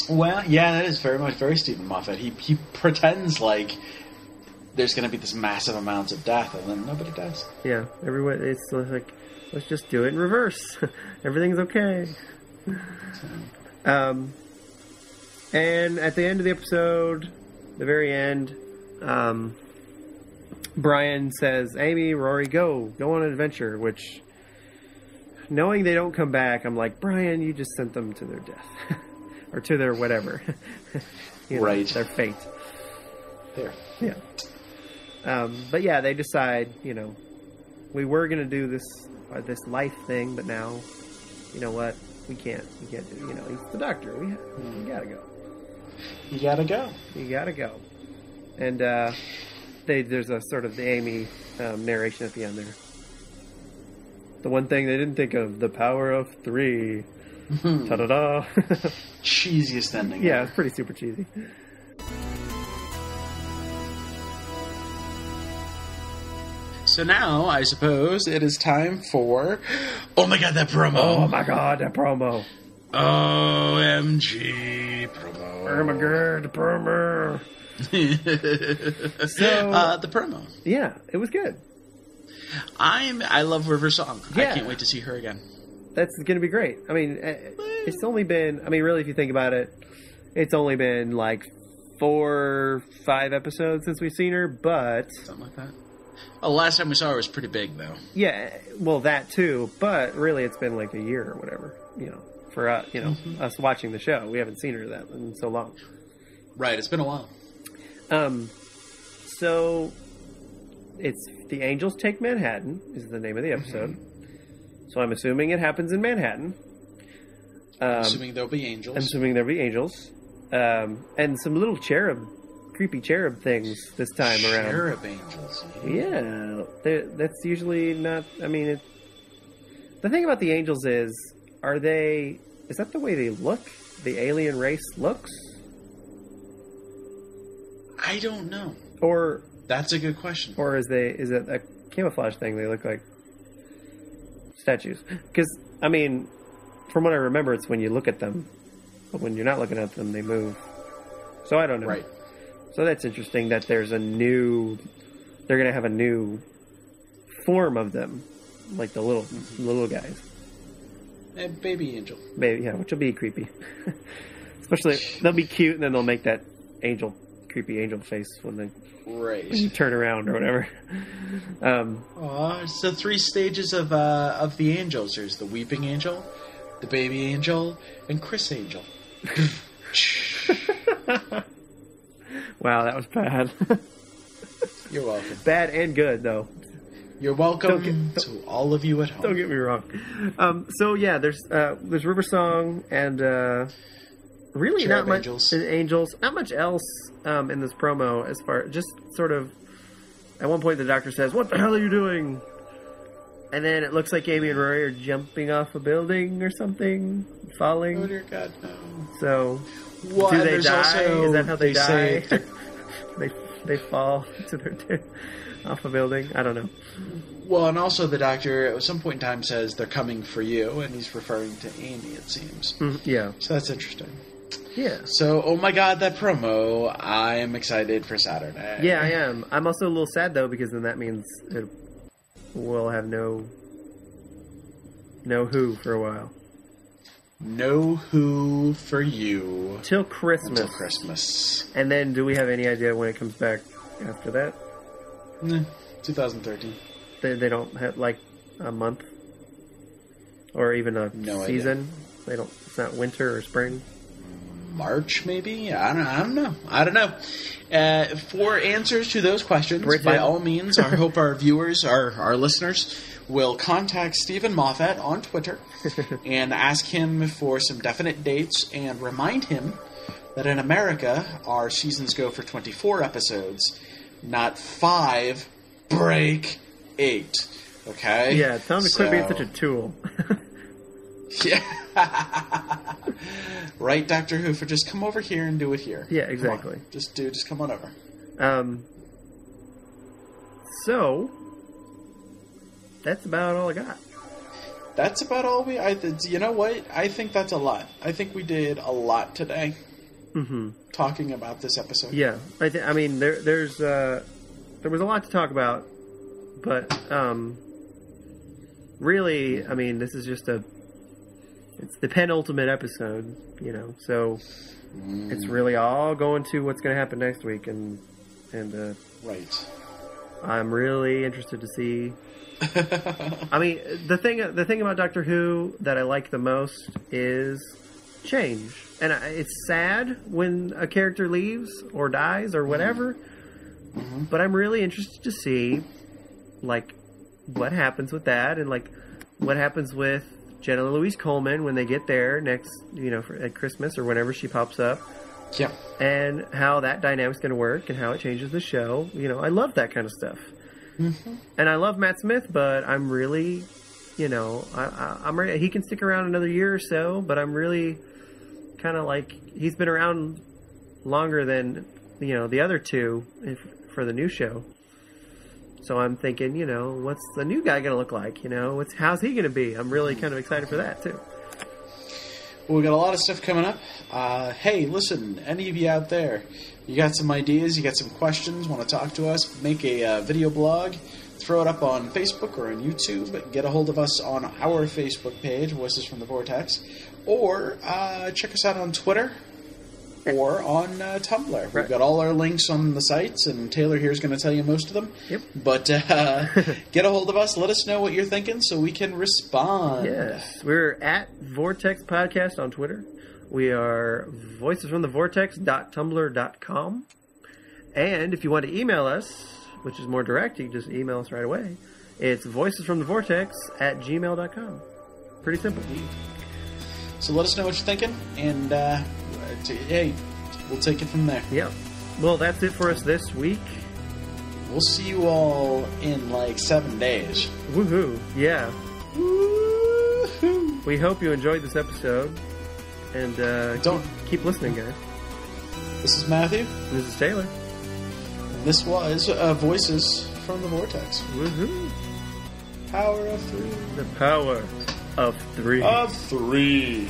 Well, yeah, that is very Stephen Moffat. He pretends like there's going to be this massive amounts of death, and then nobody dies. Yeah, everyone. It's like, let's just do it in reverse. Everything's okay. And at the end of the episode, the very end, Brian says, "Amy, Rory, go on an adventure." Which, knowing they don't come back, I'm like, Brian, you just sent them to their death. Or to their whatever. Right. Their fate. There. Yeah. But yeah, they decide, we were going to do this life thing, but now, you know what? We can't do it. He's the Doctor. We gotta go. You gotta go. You gotta go. And there's a sort of the Amy narration at the end there. The one thing they didn't think of, the power of 3. Ta-da-da. Cheesiest ending. Yeah, it's pretty super cheesy. So now, I suppose, it is time for... Oh my god, that promo! Oh my god, that promo! OMG promo. Oh my god, the promo! The promo. Yeah, it was good. I love River Song. Yeah. I can't wait to see her again. That's going to be great. I mean, it's only been... I mean, really, if you think about it, it's only been like 4 or 5 episodes since we've seen her, but... Something like that. Oh, last time we saw her was pretty big, though. Yeah, well, that too, but really it's been like a year or whatever, for us, us watching the show. We haven't seen her that in so long. Right, it's been a while. So, it's The Angels Take Manhattan is the name of the episode. Mm-hmm. So I'm assuming it happens in Manhattan. I'm assuming there'll be angels. And some little creepy cherub things this time around. Cherub angels. Yeah. That's usually not... I mean, the thing about the angels is that the way they look? The alien race looks? I don't know. Or... That's a good question. Or is it a camouflage thing? They look like statues. Because, I mean, from what I remember, it's when you look at them. But when you're not looking at them, they move. So I don't know. Right. So that's interesting that they're going to have a new form of them. Like the little guys. And baby angel. Which will be creepy. Especially, they'll be cute and then they'll make that creepy angel face when you turn around or whatever. It's the 3 stages of the angels. There's the weeping angel, the baby angel, and Chris Angel. Wow, that was bad. You're welcome. Bad and good, though. You're welcome to all of you at home. Don't get me wrong. So yeah, there's River Song and really Cherub not much angels. Angels. Not much else in this promo as far just sort of. At one point, the Doctor says, "What the hell are you doing?" And then it looks like Amy and Rory are jumping off a building or something, falling. Oh dear God, no! So, well, do they die? Is that how they die? Say they fall to their off a building. I don't know. Well, and also the Doctor at some point in time says they're coming for you, and he's referring to Amy. It seems. Yeah. So that's interesting. Yeah. So, oh my God, that promo! I am excited for Saturday. Yeah, I am. I'm also a little sad though because then that means we'll have no Who for a while. No Who for you till Christmas. Until Christmas. And then, do we have any idea when it comes back after that? 2013. They don't have like a month or even a season. Idea. They don't. It's not winter or spring. March, maybe? I don't know. For answers to those questions, Britain. by all means, I hope our viewers, our listeners, will contact Stephen Moffat on Twitter and ask him for some definite dates and remind him that in America, our seasons go for 24 episodes, not 5, break 8. Okay? Yeah, tell him to quit being such a tool. Yeah. Right, Doctor Who, for just come over here and do it here. Yeah, exactly. Just come on over. So, that's about all I got. That's about all you know what? I think that's a lot. I think we did a lot today. Mm-hmm. Talking about this episode. Yeah. I mean, there was a lot to talk about, but really, I mean, this is just it's the penultimate episode, you know, so it's really all going to what's going to happen next week, and right. I'm really interested to see. I mean, the thing about Doctor Who that I like the most is change, and it's sad when a character leaves or dies or whatever. Mm-hmm. But I'm really interested to see, like, what happens with that, and like what happens with Jenna Louise Coleman when they get there next, you know, at Christmas or whenever she pops up. Yeah. And how that dynamic's going to work and how it changes the show. You know, I love that kind of stuff. Mm-hmm. And I love Matt Smith, but I'm really, you know, I'm ready. He can stick around another year or so, but I'm really kind of like, he's been around longer than, you know, the other two for the new show. So I'm thinking, you know, what's the new guy going to look like? You know, how's he going to be? I'm really kind of excited for that too. Well, we got a lot of stuff coming up. Hey, listen, any of you out there, you got some ideas, you got some questions, want to talk to us, make a video blog, throw it up on Facebook or on YouTube, get a hold of us on our Facebook page, Voices from the Vortex, or check us out on Twitter or on Tumblr. Right. We've got all our links on the sites, and Taylor here is going to tell you most of them. Yep. But get a hold of us, let us know what you're thinking so we can respond. Yes. We're at Vortex Podcast on Twitter. We are voicesfromthevortex.tumblr.com. And if you want to email us, which is more direct, you can just email us right away. It's voicesfromthevortex@gmail.com. Pretty simple. So let us know what you're thinking, and hey, we'll take it from there. Yeah. Well, that's it for us this week. We'll see you all in like 7 days. Woohoo. Yeah. Woohoo. We hope you enjoyed this episode. And keep listening, guys. This is Matthew. This is Taylor. And this was Voices from the Vortex. Woohoo. Power of 3. The power of 3. Of 3.